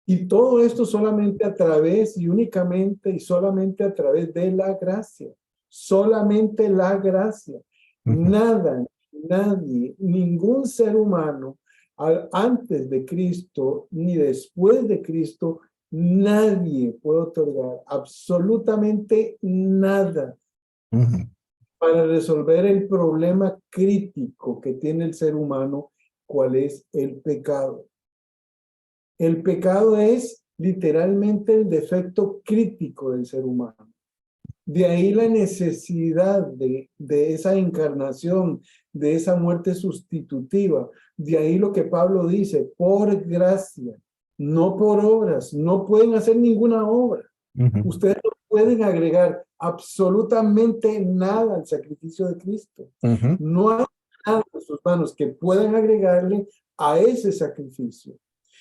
y todo esto solamente a través y únicamente y solamente a través de la gracia, solamente la gracia. Nada, nadie, ningún ser humano antes de Cristo ni después de Cristo, nadie puede otorgar absolutamente nada para resolver el problema crítico que tiene el ser humano, cuál es el pecado. El pecado es literalmente el defecto crítico del ser humano. De ahí la necesidad de esa encarnación, de esa muerte sustitutiva. De ahí lo que Pablo dice, por gracia, no por obras. No pueden hacer ninguna obra. Ustedes no pueden agregar absolutamente nada al sacrificio de Cristo. No hay nada en sus manos que puedan agregarle a ese sacrificio.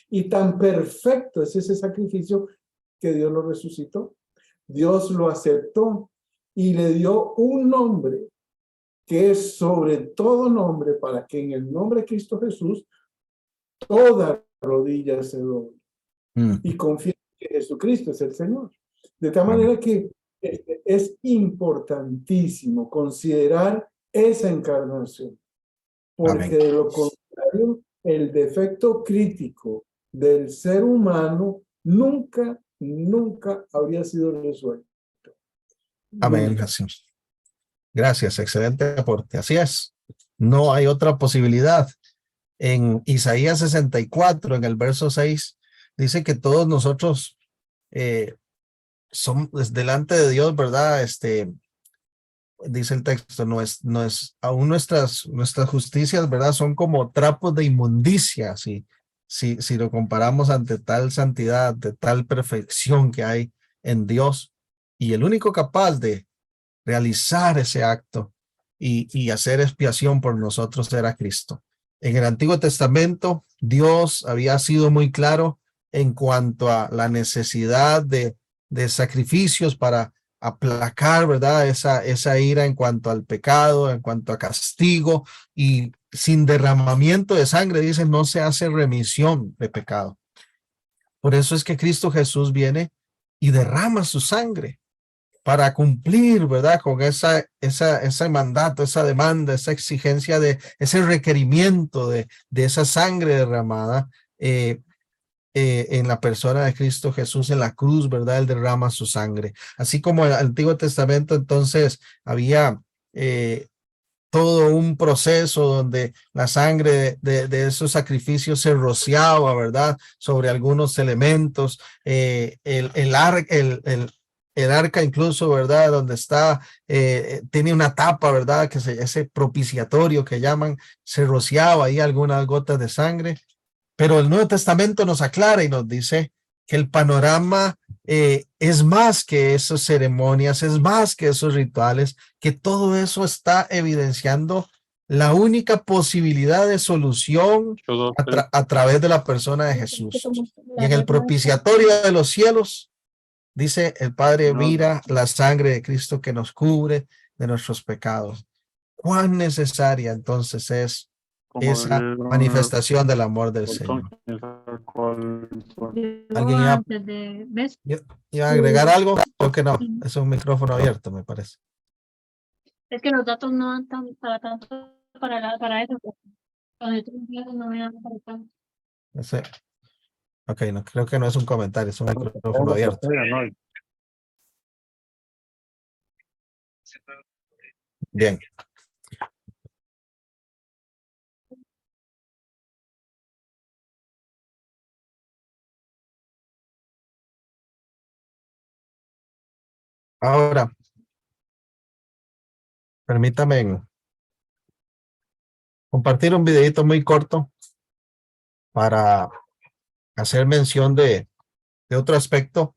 Y tan perfecto es ese sacrificio que Dios lo resucitó. Dios lo aceptó y le dio un nombre que es sobre todo nombre, para que en el nombre de Cristo Jesús toda rodilla se doble y confíe que Jesucristo es el Señor. De tal manera que es importantísimo considerar esa encarnación, porque de lo contrario, el defecto crítico del ser humano nunca habría sido resuelto. Amén. Gracias. Gracias, excelente aporte. Así es. No hay otra posibilidad. En Isaías 64, en el verso 6, dice que todos nosotros somos delante de Dios, ¿verdad? Dice el texto, aún nuestras justicias, ¿verdad? Son como trapos de inmundicia, si lo comparamos ante tal santidad, de tal perfección que hay en Dios. Y el único capaz de realizar ese acto y hacer expiación por nosotros era Cristo. En el Antiguo Testamento, Dios había sido muy claro en cuanto a la necesidad de sacrificios para aplacar, ¿verdad? Esa ira en cuanto al pecado, en cuanto a castigo, y sin derramamiento de sangre, dice, no se hace remisión de pecado. Por eso es que Cristo Jesús viene y derrama su sangre para cumplir, ¿verdad? Con ese mandato, esa demanda, esa exigencia de ese requerimiento de esa sangre derramada en la persona de Cristo Jesús en la cruz, ¿verdad? Él derrama su sangre. Así como en el Antiguo Testamento, entonces, había todo un proceso donde la sangre de esos sacrificios se rociaba, ¿verdad? Sobre algunos elementos, el arca incluso, ¿verdad? Donde está, tiene una tapa, ¿verdad? Que ese propiciatorio que llaman, se rociaba ahí algunas gotas de sangre. Pero el Nuevo Testamento nos aclara y nos dice que el panorama es más que esas ceremonias, es más que esos rituales, que todo eso está evidenciando la única posibilidad de solución a través de la persona de Jesús. Y en el propiciatorio de los cielos, dice el Padre, mira la sangre de Cristo que nos cubre de nuestros pecados. Cuán necesaria entonces es esa el- manifestación del amor del el Señor. son al cual ¿Alguien iba, Antes de, ¿ves? iba a agregar algo o que no? Es un micrófono abierto, me parece. Es que los datos no dan para tanto para eso. Cuando tú empiezas no me dan para tanto. No sé. Ok, no, creo que no es un comentario, es un micrófono abierto. ¿no? Bien. Ahora, permítame compartir un videito muy corto para hacer mención de otro aspecto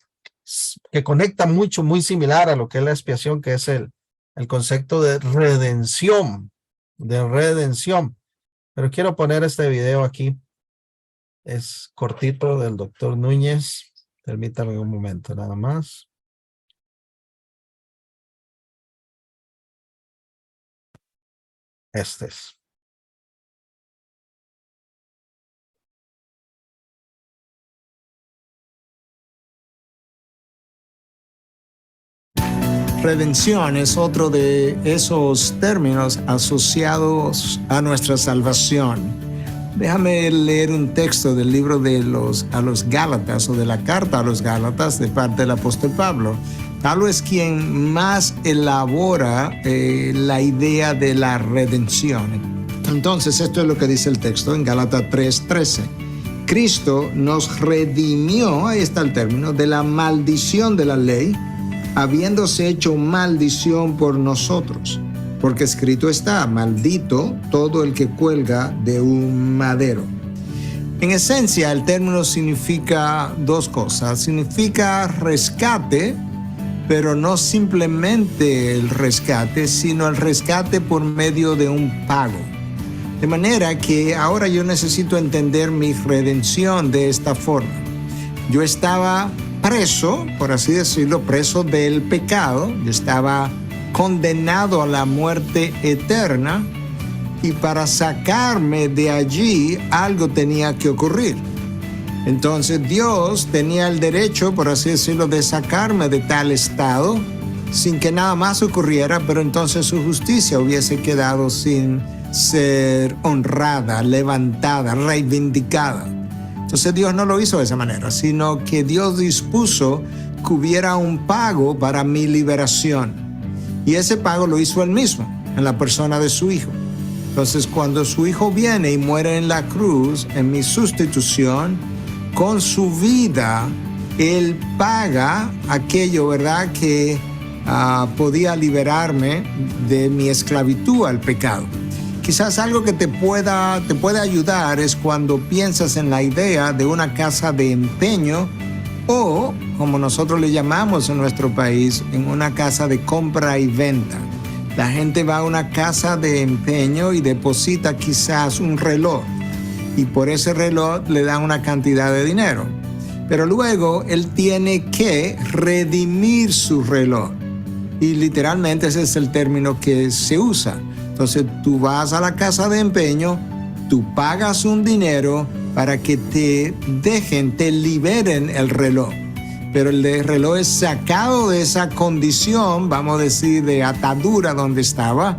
que conecta mucho, muy similar a lo que es la expiación, que es el concepto de redención, Pero quiero poner este video aquí. Es cortito del doctor Núñez. Permítame un momento nada más. Este es. Redención es otro de esos términos asociados a nuestra salvación. Déjame leer un texto del libro a los Gálatas o de la carta a los Gálatas de parte del apóstol Pablo. Pablo es quien más elabora la idea de la redención. Entonces, esto es lo que dice el texto en Gálatas 3:13. Cristo nos redimió, ahí está el término, de la maldición de la ley, habiéndose hecho maldición por nosotros, porque escrito está: maldito todo el que cuelga de un madero. En esencia, el término significa dos cosas. Significa rescate, pero no simplemente el rescate, sino el rescate por medio de un pago. De manera que ahora yo necesito entender mi redención de esta forma. Yo estaba preso, por así decirlo, preso del pecado. Yo estaba condenado a la muerte eterna, y para sacarme de allí algo tenía que ocurrir. Entonces Dios tenía el derecho, por así decirlo, de sacarme de tal estado sin que nada más ocurriera, pero entonces su justicia hubiese quedado sin ser honrada, levantada, reivindicada. Entonces Dios no lo hizo de esa manera, sino que Dios dispuso que hubiera un pago para mi liberación. Y ese pago lo hizo Él mismo, en la persona de su Hijo. Entonces, cuando su Hijo viene y muere en la cruz, en mi sustitución, con su vida, Él paga aquello, ¿verdad?, que podía liberarme de mi esclavitud al pecado. Quizás algo que te puede ayudar es cuando piensas en la idea de una casa de empeño, o, como nosotros le llamamos en nuestro país, en una casa de compra y venta. La gente va a una casa de empeño y deposita quizás un reloj, y por ese reloj le dan una cantidad de dinero. Pero luego él tiene que redimir su reloj, y literalmente ese es el término que se usa. Entonces tú vas a la casa de empeño, tú pagas un dinero para que te liberen el reloj. Pero el reloj es sacado de esa condición, vamos a decir, de atadura donde estaba,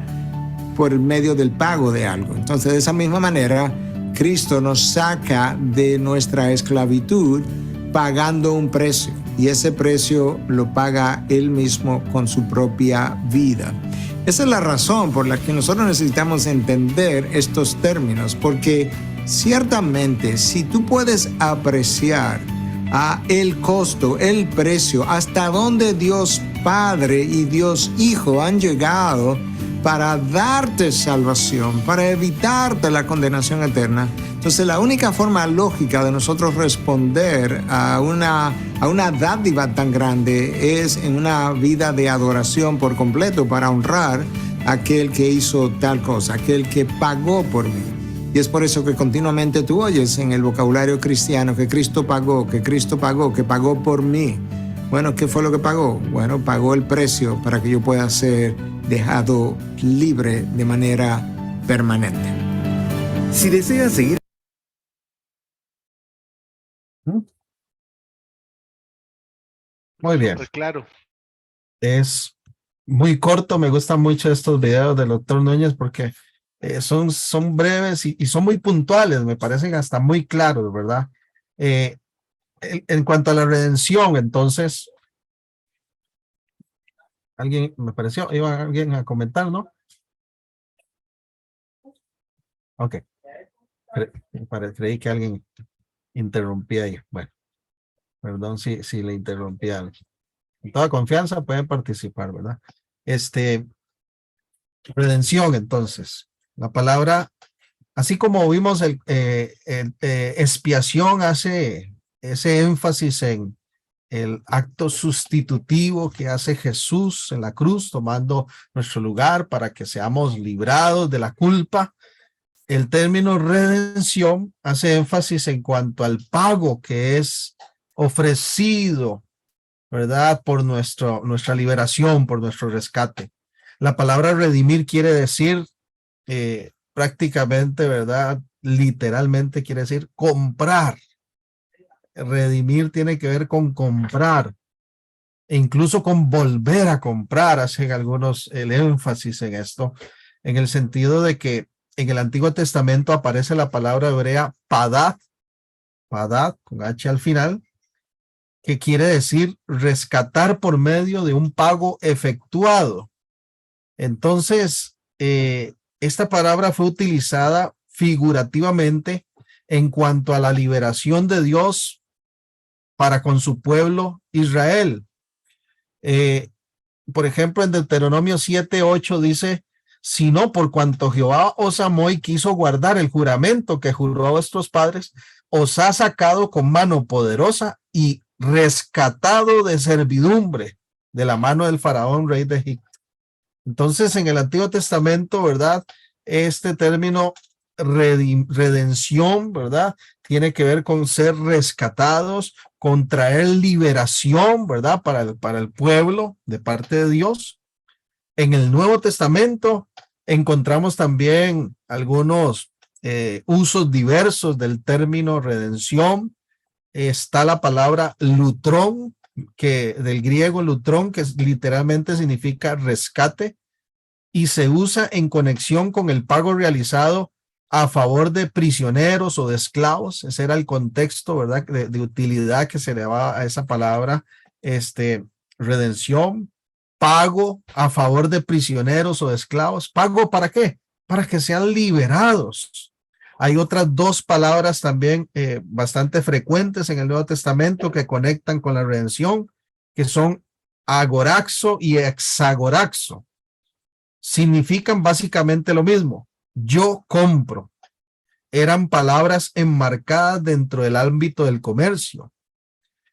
por medio del pago de algo. Entonces, de esa misma manera, Cristo nos saca de nuestra esclavitud pagando un precio. Y ese precio lo paga Él mismo con su propia vida. Esa es la razón por la que nosotros necesitamos entender estos términos, porque ciertamente si tú puedes apreciar el costo, el precio, hasta dónde Dios Padre y Dios Hijo han llegado para darte salvación, para evitarte la condenación eterna. Entonces, la única forma lógica de nosotros responder a una dádiva tan grande es en una vida de adoración por completo, para honrar a aquel que hizo tal cosa, aquel que pagó por mí. Y es por eso que continuamente tú oyes en el vocabulario cristiano que Cristo pagó, que Cristo pagó, que pagó por mí. Bueno, ¿qué fue lo que pagó? Bueno, pagó el precio para que yo pueda ser dejado libre de manera permanente. Si deseas seguir... Muy bien. Pues claro. Es muy corto, me gustan mucho estos videos del doctor Núñez porque son breves y son muy puntuales, me parecen hasta muy claros, ¿verdad? En cuanto a la redención, entonces, alguien, me pareció, iba alguien a comentar, ¿no? Ok. Creí que alguien interrumpía ahí. Bueno, perdón si le interrumpía. En toda confianza pueden participar, ¿verdad? Redención, entonces. La palabra, así como vimos expiación, hace ese énfasis en el acto sustitutivo que hace Jesús en la cruz, tomando nuestro lugar para que seamos librados de la culpa. El término redención hace énfasis en cuanto al pago que es ofrecido, ¿verdad? Por nuestra liberación, por nuestro rescate. La palabra redimir quiere decir prácticamente, ¿verdad? Literalmente quiere decir comprar. Redimir tiene que ver con comprar e incluso con volver a comprar. Hacen algunos el énfasis en esto, en el sentido de que en el Antiguo Testamento aparece la palabra hebrea padat, con H al final, que quiere decir rescatar por medio de un pago efectuado. Entonces, esta palabra fue utilizada figurativamente en cuanto a la liberación de Dios para con su pueblo Israel. Por ejemplo, en Deuteronomio 7:8 dice: sino por cuanto Jehová os amó y quiso guardar el juramento que juró a vuestros padres, os ha sacado con mano poderosa y rescatado de servidumbre de la mano del faraón, rey de Egipto. Entonces, en el Antiguo Testamento, ¿verdad? Este término redención, ¿verdad? Tiene que ver con ser rescatados, con traer liberación, ¿verdad? Para el pueblo de parte de Dios. En el Nuevo Testamento encontramos también algunos usos diversos del término redención. Está la palabra lutrón, que del griego lutrón, que literalmente significa rescate, y se usa en conexión con el pago realizado a favor de prisioneros o de esclavos. Ese era el contexto, ¿verdad? De utilidad que se le daba a esa palabra, redención, pago a favor de prisioneros o de esclavos. ¿Pago para qué? Para que sean liberados. Hay otras dos palabras también bastante frecuentes en el Nuevo Testamento que conectan con la redención, que son agoraxo y exagoraxo. Significan básicamente lo mismo. Yo compro. Eran palabras enmarcadas dentro del ámbito del comercio.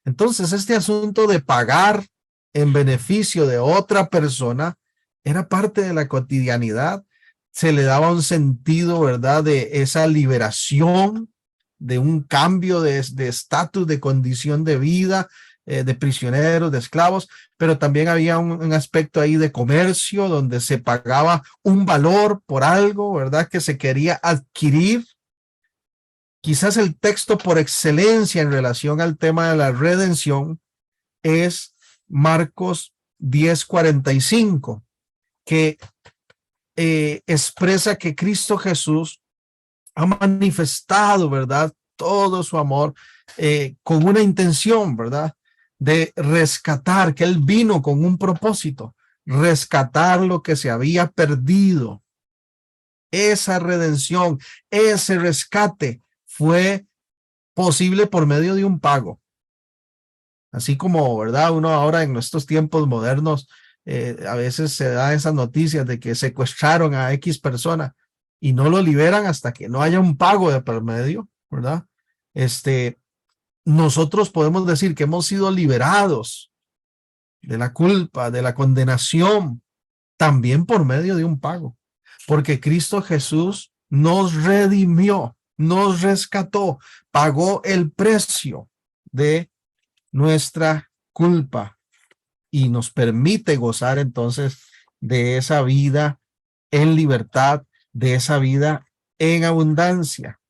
Entonces, este asunto de pagar en beneficio de otra persona era parte de la cotidianidad. Se le daba un sentido, ¿verdad?, de esa liberación, de un cambio de estatus, de condición de vida, de prisioneros, de esclavos, pero también había un aspecto ahí de comercio donde se pagaba un valor por algo, ¿verdad?, que se quería adquirir. Quizás el texto por excelencia en relación al tema de la redención es Marcos 10:45, que expresa que Cristo Jesús ha manifestado, ¿verdad?, todo su amor con una intención, ¿verdad?, de rescatar, que Él vino con un propósito, rescatar lo que se había perdido. Esa redención, ese rescate fue posible por medio de un pago. Así como, ¿verdad?, uno ahora en nuestros tiempos modernos, a veces se da esas noticias de que secuestraron a X persona y no lo liberan hasta que no haya un pago de por medio, ¿verdad? Nosotros podemos decir que hemos sido liberados de la culpa, de la condenación, también por medio de un pago, porque Cristo Jesús nos redimió, nos rescató, pagó el precio de nuestra culpa y nos permite gozar entonces de esa vida en libertad, de esa vida en abundancia.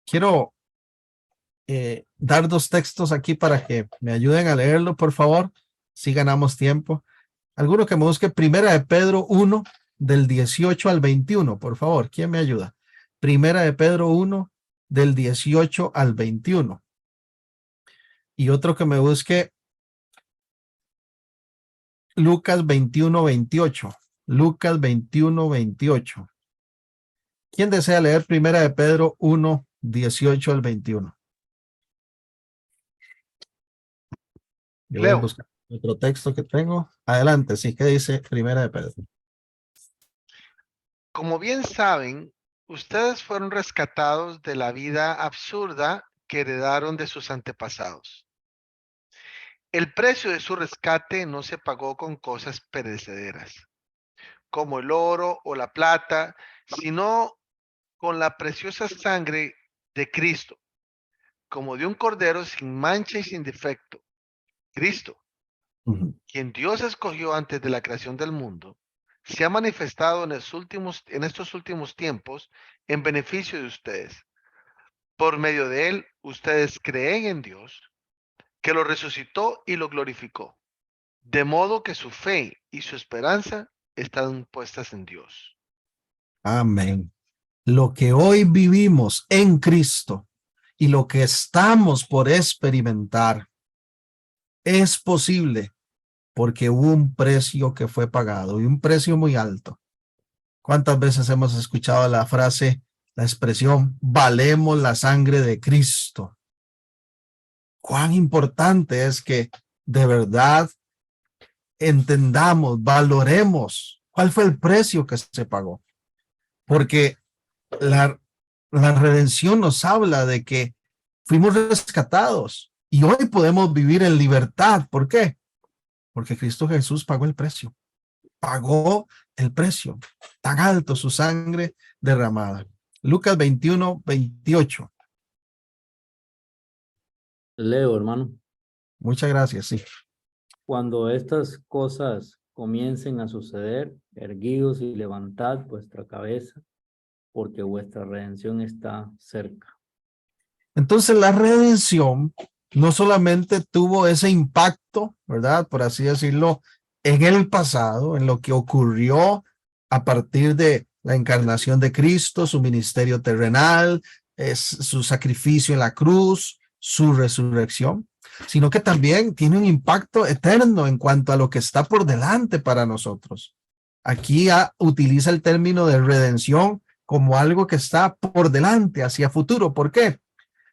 Quiero dar dos textos aquí para que me ayuden a leerlo, por favor, si ganamos tiempo. Alguno que me busque, Primera de Pedro 1, del 18 al 21, por favor. ¿Quién me ayuda? Primera de Pedro 1, del 18 al 21. Y otro que me busque, Lucas 21, 28. Lucas 21, 28. ¿Quién desea leer Primera de Pedro 1, 18 al 21? Yo voy a Leo. buscar otro texto que tengo. Adelante, sí, ¿qué dice Primera de Pedro? Como bien saben, ustedes fueron rescatados de la vida absurda que heredaron de sus antepasados. El precio de su rescate no se pagó con cosas perecederas, como el oro o la plata, sino con la preciosa sangre de Cristo, como de un cordero sin mancha y sin defecto. Cristo, quien Dios escogió antes de la creación del mundo, se ha manifestado en estos últimos tiempos en beneficio de ustedes. Por medio de él, ustedes creen en Dios, que lo resucitó y lo glorificó, de modo que su fe y su esperanza están puestas en Dios. Amén. Lo que hoy vivimos en Cristo y lo que estamos por experimentar es posible porque hubo un precio que fue pagado y un precio muy alto. ¿Cuántas veces hemos escuchado la frase, la expresión, valemos la sangre de Cristo? Cuán importante es que de verdad entendamos, valoremos cuál fue el precio que se pagó. Porque la redención nos habla de que fuimos rescatados y hoy podemos vivir en libertad. ¿Por qué? Porque Cristo Jesús pagó el precio. Pagó el precio. Tan alto su sangre derramada. Lucas 21, 28. Leo, hermano. Muchas gracias, sí. Cuando estas cosas comiencen a suceder, erguíos y levantad vuestra cabeza, porque vuestra redención está cerca. Entonces la redención no solamente tuvo ese impacto, ¿verdad? Por así decirlo, en el pasado, en lo que ocurrió a partir de la encarnación de Cristo, su ministerio terrenal, su sacrificio en la cruz, su resurrección, sino que también tiene un impacto eterno en cuanto a lo que está por delante para nosotros. Aquí utiliza el término de redención como algo que está por delante, hacia futuro. ¿Por qué?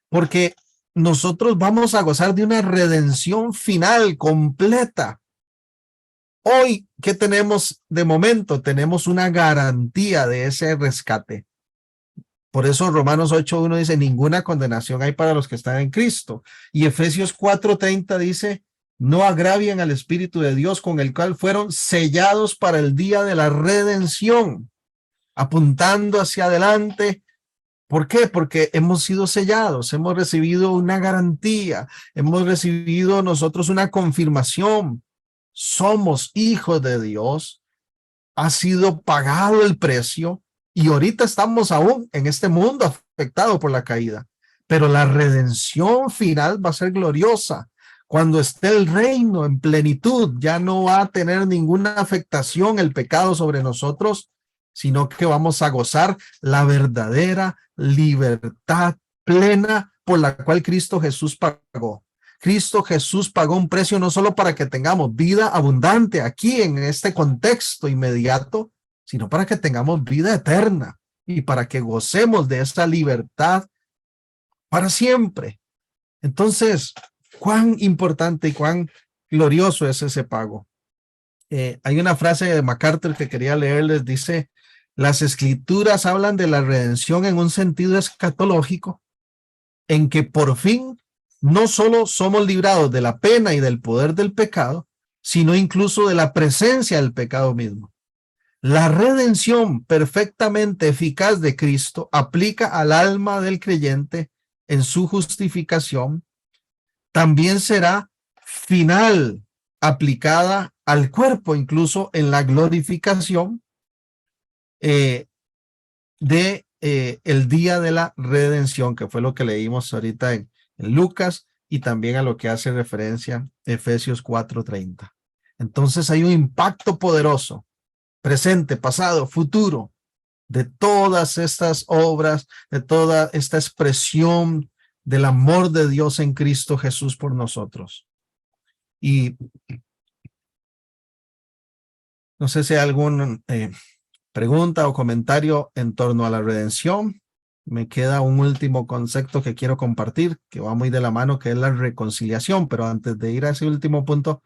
Porque nosotros vamos a gozar de una redención final, completa. Hoy, ¿qué tenemos de momento? Tenemos una garantía de ese rescate. Por eso Romanos 8:1 dice, ninguna condenación hay para los que están en Cristo. Y Efesios 4:30 dice, no agravien al Espíritu de Dios con el cual fueron sellados para el día de la redención, apuntando hacia adelante. ¿Por qué? Porque hemos sido sellados, hemos recibido una garantía, hemos recibido nosotros una confirmación. Somos hijos de Dios, ha sido pagado el precio y ahorita estamos aún en este mundo afectado por la caída. Pero la redención final va a ser gloriosa. Cuando esté el reino en plenitud, ya no va a tener ninguna afectación el pecado sobre nosotros, sino que vamos a gozar la verdadera libertad plena por la cual Cristo Jesús pagó. Cristo Jesús pagó un precio no solo para que tengamos vida abundante aquí en este contexto inmediato, sino para que tengamos vida eterna y para que gocemos de esta libertad para siempre. Entonces, cuán importante y cuán glorioso es ese pago. Hay una frase de MacArthur que quería leerles, dice, las escrituras hablan de la redención en un sentido escatológico, en que por fin no solo somos librados de la pena y del poder del pecado, sino incluso de la presencia del pecado mismo. La redención perfectamente eficaz de Cristo aplica al alma del creyente en su justificación. También será final aplicada al cuerpo, incluso en la glorificación. de el día de la redención, que fue lo que leímos ahorita en Lucas, y también a lo que hace referencia Efesios 4:30. Entonces hay un impacto poderoso, presente, pasado, futuro, de todas estas obras, de toda esta expresión del amor de Dios en Cristo Jesús por nosotros. Y no sé si hay alguna pregunta o comentario en torno a la redención. Me queda un último concepto que quiero compartir, que va muy de la mano, que es la reconciliación. Pero antes de ir a ese último punto,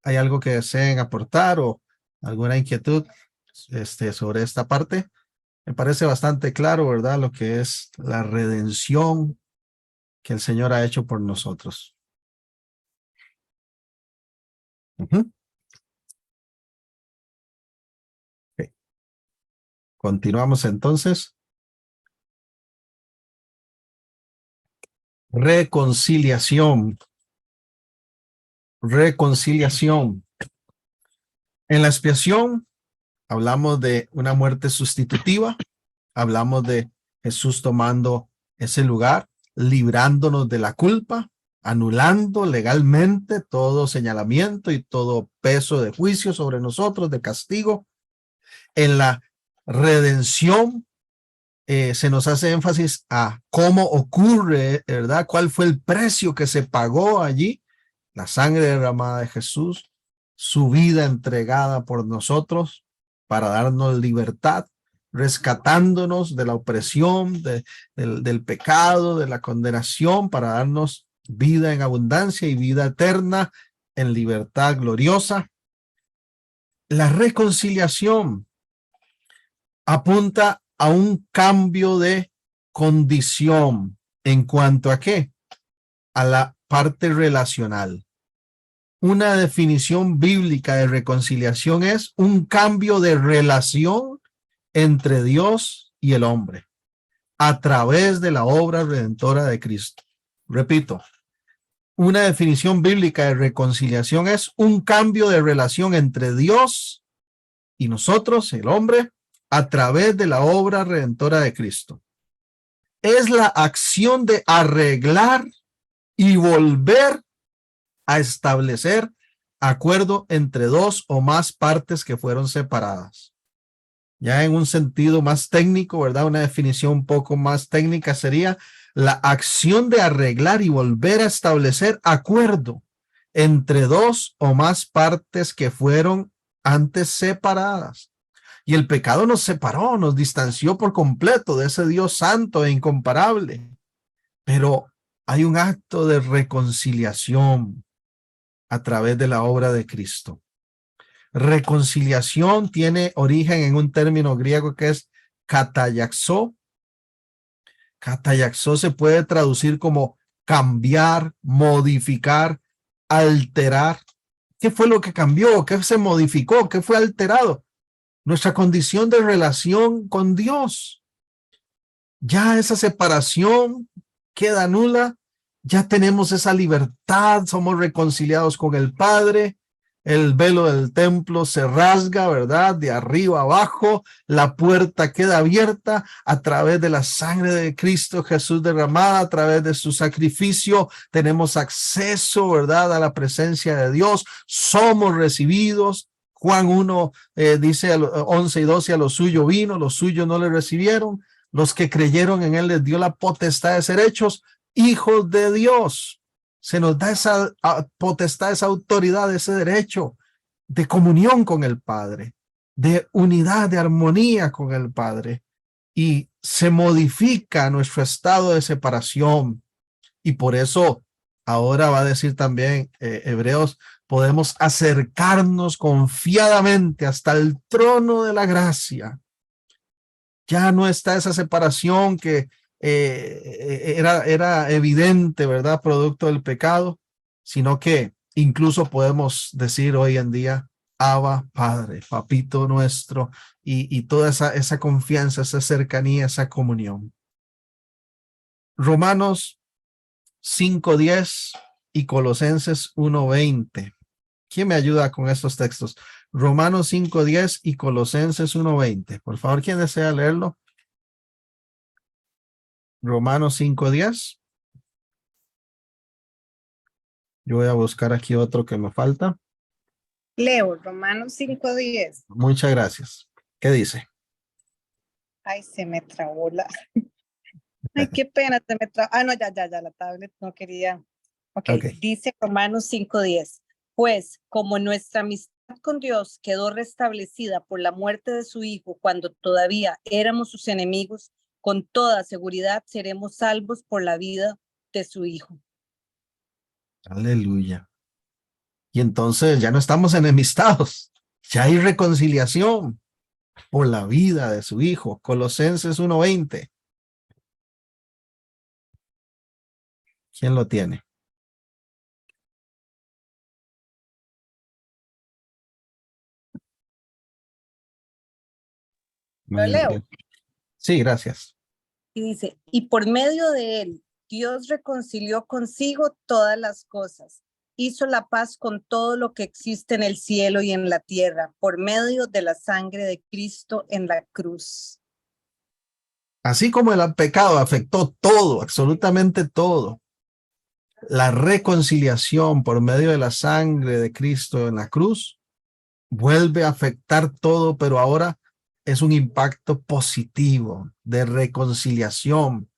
¿hay algo que deseen aportar o alguna inquietud sobre esta parte? Me parece bastante claro, ¿verdad? Lo que es la redención que el Señor ha hecho por nosotros. Okay. Continuamos entonces. Reconciliación. Reconciliación. En la expiación hablamos de una muerte sustitutiva. Hablamos de Jesús tomando ese lugar, librándonos de la culpa, anulando legalmente todo señalamiento y todo peso de juicio sobre nosotros, de castigo. En la redención se nos hace énfasis a cómo ocurre, ¿verdad? ¿Cuál fue el precio que se pagó allí? La sangre derramada de Jesús, su vida entregada por nosotros para darnos libertad, rescatándonos de la opresión, del pecado, de la condenación, para darnos vida en abundancia y vida eterna en libertad gloriosa. La reconciliación apunta a un cambio de condición. ¿En cuanto a qué? A la parte relacional. Una definición bíblica de reconciliación es un cambio de relación entre Dios y el hombre a través de la obra redentora de Cristo. Repito, una definición bíblica de reconciliación es un cambio de relación entre Dios y nosotros, el hombre, a través de la obra redentora de Cristo. Es la acción de arreglar y volver a establecer acuerdo entre dos o más partes que fueron separadas. Ya en un sentido más técnico, ¿verdad? Una definición un poco más técnica sería la acción de arreglar y volver a establecer acuerdo entre dos o más partes que fueron antes separadas. Y el pecado nos separó, nos distanció por completo de ese Dios santo e incomparable. Pero hay un acto de reconciliación a través de la obra de Cristo. Reconciliación tiene origen en un término griego que es katayaxo. Katayaxo se puede traducir como cambiar, modificar, alterar. ¿Qué fue lo que cambió? ¿Qué se modificó? ¿Qué fue alterado? Nuestra condición de relación con Dios. Ya esa separación queda nula. Ya tenemos esa libertad. Somos reconciliados con el Padre. El velo del templo se rasga, ¿verdad? De arriba abajo, la puerta queda abierta a través de la sangre de Cristo Jesús derramada, a través de su sacrificio. Tenemos acceso, ¿verdad? A la presencia de Dios. Somos recibidos. Juan 1 dice 11 y 12, a lo suyo vino, los suyos no le recibieron. Los que creyeron en él les dio la potestad de ser hechos hijos de Dios. Se nos da esa potestad, esa autoridad, ese derecho de comunión con el Padre, de unidad, de armonía con el Padre. Y se modifica nuestro estado de separación. Y por eso ahora va a decir también Hebreos, podemos acercarnos confiadamente hasta el trono de la gracia. Ya no está esa separación que era evidente, ¿verdad? Producto del pecado, sino que incluso podemos decir hoy en día, Abba, Padre, Papito nuestro, y toda esa confianza, esa cercanía, esa comunión. Romanos 5:10 y Colosenses 1:20. ¿Quién me ayuda con estos textos? Romanos 5:10 y Colosenses 1:20. Por favor, ¿quién desea leerlo? Romanos 5:10. Yo voy a buscar aquí otro que me falta. Leo, Romanos 5:10. Muchas gracias. ¿Qué dice? Ay, se me trabó la. Ay, qué pena, se me trabó. Ah, no, ya, la tablet no quería. Ok, dice Romanos 5:10. Pues, como nuestra amistad con Dios quedó restablecida por la muerte de su Hijo cuando todavía éramos sus enemigos, con toda seguridad seremos salvos por la vida de su Hijo. Aleluya. Y entonces ya no estamos enemistados, ya hay reconciliación por la vida de su Hijo. Colosenses 1:20. ¿Quién lo tiene? ¿Lo leo? Sí, gracias. Y dice, y por medio de él, Dios reconcilió consigo todas las cosas, hizo la paz con todo lo que existe en el cielo y en la tierra, por medio de la sangre de Cristo en la cruz. Así como el pecado afectó todo, absolutamente todo, la reconciliación por medio de la sangre de Cristo en la cruz vuelve a afectar todo, pero ahora es un impacto positivo de reconciliación.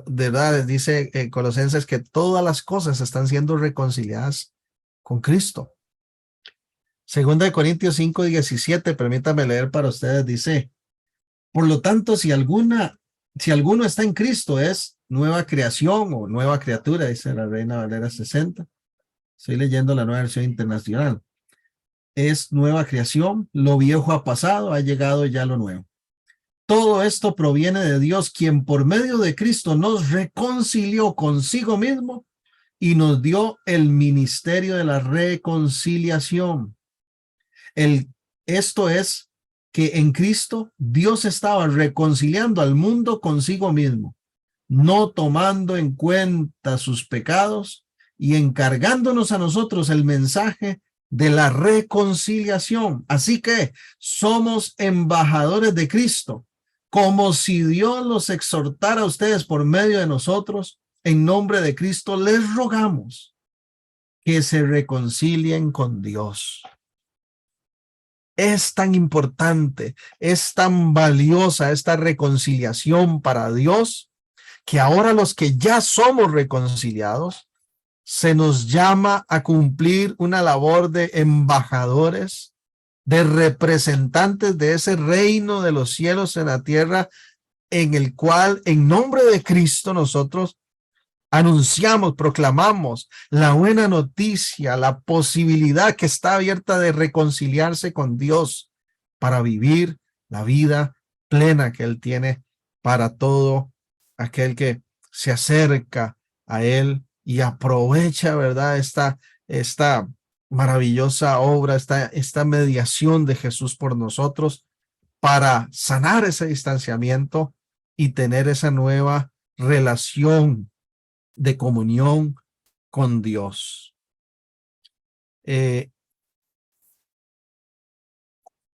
De verdad, dice Colosenses que todas las cosas están siendo reconciliadas con Cristo. Segunda de Corintios 5:17, permítame leer para ustedes, dice, por lo tanto, si alguno está en Cristo, es nueva creación o nueva criatura, dice la Reina Valera 60. Estoy leyendo la Nueva Versión Internacional. Es nueva creación, lo viejo ha pasado, ha llegado ya lo nuevo. Todo esto proviene de Dios, quien por medio de Cristo nos reconcilió consigo mismo y nos dio el ministerio de la reconciliación. Esto es que en Cristo Dios estaba reconciliando al mundo consigo mismo, no tomando en cuenta sus pecados y encargándonos a nosotros el mensaje de la reconciliación. Así que somos embajadores de Cristo, como si Dios los exhortara a ustedes por medio de nosotros. En nombre de Cristo les rogamos que se reconcilien con Dios. Es tan importante, es tan valiosa esta reconciliación para Dios, que ahora los que ya somos reconciliados, se nos llama a cumplir una labor de embajadores, de representantes de ese reino de los cielos en la tierra, en el cual, en nombre de Cristo, nosotros anunciamos, proclamamos la buena noticia, la posibilidad que está abierta de reconciliarse con Dios para vivir la vida plena que Él tiene para todo aquel que se acerca a Él y aprovecha, ¿verdad? Esta maravillosa obra, esta mediación de Jesús por nosotros para sanar ese distanciamiento y tener esa nueva relación de comunión con Dios.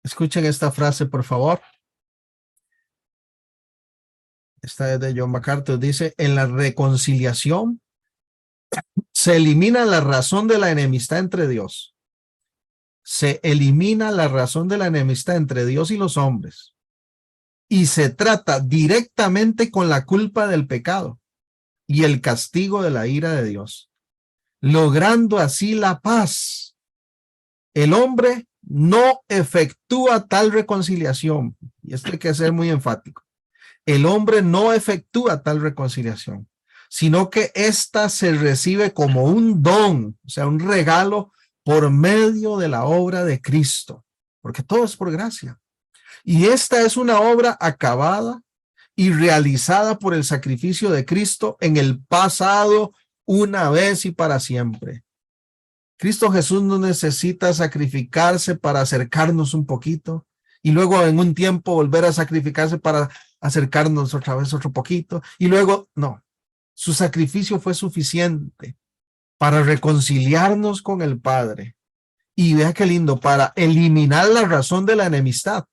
Escuchen esta frase, por favor. Esta es de John MacArthur. Dice, en la reconciliación se elimina la razón de la enemistad entre Dios. Se elimina la razón de la enemistad entre Dios y los hombres. Y se trata directamente con la culpa del pecado y el castigo de la ira de Dios, logrando así la paz. El hombre no efectúa tal reconciliación, y esto hay que ser muy enfático. El hombre no efectúa tal reconciliación, sino que ésta se recibe como un don, o sea, un regalo por medio de la obra de Cristo, porque todo es por gracia. Y esta es una obra acabada y realizada por el sacrificio de Cristo en el pasado, una vez y para siempre. Cristo Jesús no necesita sacrificarse para acercarnos un poquito y luego en un tiempo volver a sacrificarse para acercarnos otra vez otro poquito y luego no. Su sacrificio fue suficiente para reconciliarnos con el Padre. Y vea qué lindo, para eliminar la razón de la enemistad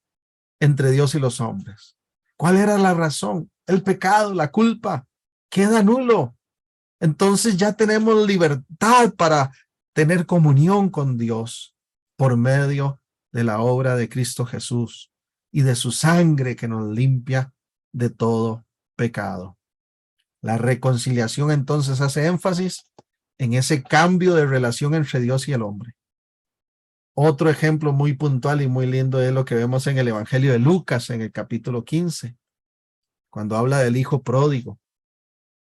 entre Dios y los hombres. ¿Cuál era la razón? El pecado, la culpa, queda nulo. Entonces ya tenemos libertad para tener comunión con Dios por medio de la obra de Cristo Jesús y de su sangre que nos limpia de todo pecado. La reconciliación entonces hace énfasis en ese cambio de relación entre Dios y el hombre. Otro ejemplo muy puntual y muy lindo es lo que vemos en el Evangelio de Lucas en el capítulo 15, cuando habla del hijo pródigo.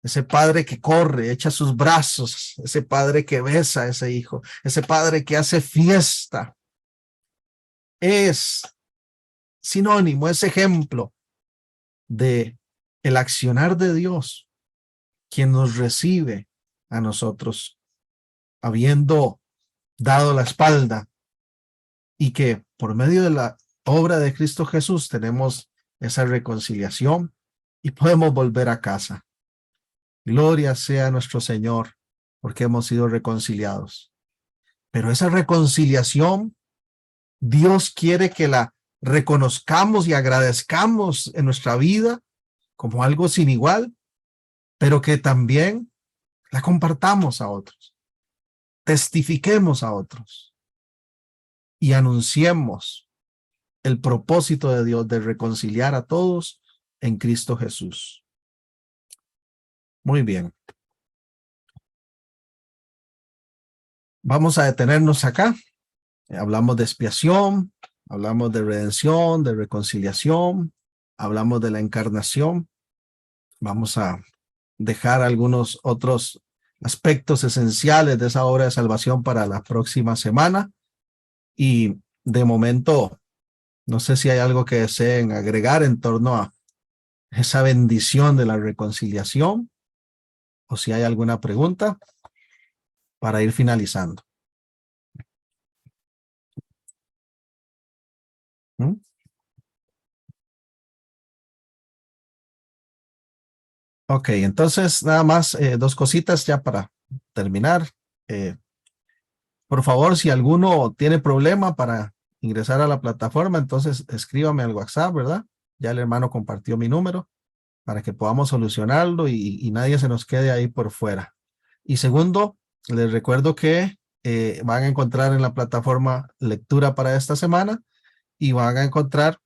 Ese padre que corre, echa sus brazos, ese padre que besa a ese hijo, ese padre que hace fiesta. Es sinónimo, es ejemplo de el accionar de Dios, quien nos recibe a nosotros, habiendo dado la espalda, y que por medio de la obra de Cristo Jesús tenemos esa reconciliación y podemos volver a casa. Gloria sea a nuestro Señor, porque hemos sido reconciliados. Pero esa reconciliación, Dios quiere que la reconozcamos y agradezcamos en nuestra vida como algo sin igual, pero que también la compartamos a otros, testifiquemos a otros y anunciemos el propósito de Dios de reconciliar a todos en Cristo Jesús. Muy bien. Vamos a detenernos acá. Hablamos de expiación, hablamos de redención, de reconciliación, hablamos de la encarnación. Vamos a dejar algunos otros aspectos esenciales de esa obra de salvación para la próxima semana. Y de momento, no sé si hay algo que deseen agregar en torno a esa bendición de la reconciliación o si hay alguna pregunta para ir finalizando. ¿Mm? Ok, entonces nada más dos cositas ya para terminar. Por favor, si alguno tiene problema para ingresar a la plataforma, entonces escríbame al WhatsApp, ¿verdad? Ya el hermano compartió mi número para que podamos solucionarlo y nadie se nos quede ahí por fuera. Y segundo, les recuerdo que van a encontrar en la plataforma lectura para esta semana y van a encontrar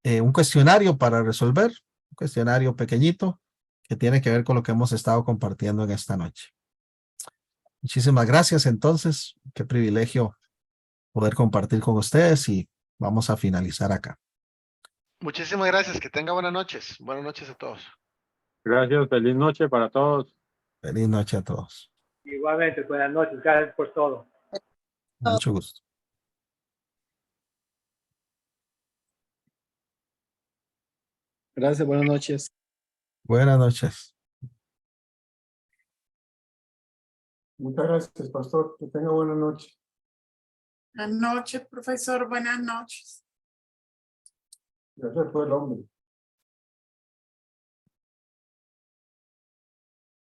un cuestionario para resolver, un cuestionario pequeñito que tiene que ver con lo que hemos estado compartiendo en esta noche. Muchísimas gracias entonces, qué privilegio poder compartir con ustedes y vamos a finalizar acá. Muchísimas gracias, que tenga buenas noches. Buenas noches a todos. Gracias, feliz noche para todos. Feliz noche a todos. Igualmente, buenas noches, gracias por todo. Mucho gusto. Gracias, buenas noches. Buenas noches. Muchas gracias, pastor. Que tenga buena noche. Buenas noches, profesor. Buenas noches. Ya se fue el hombre.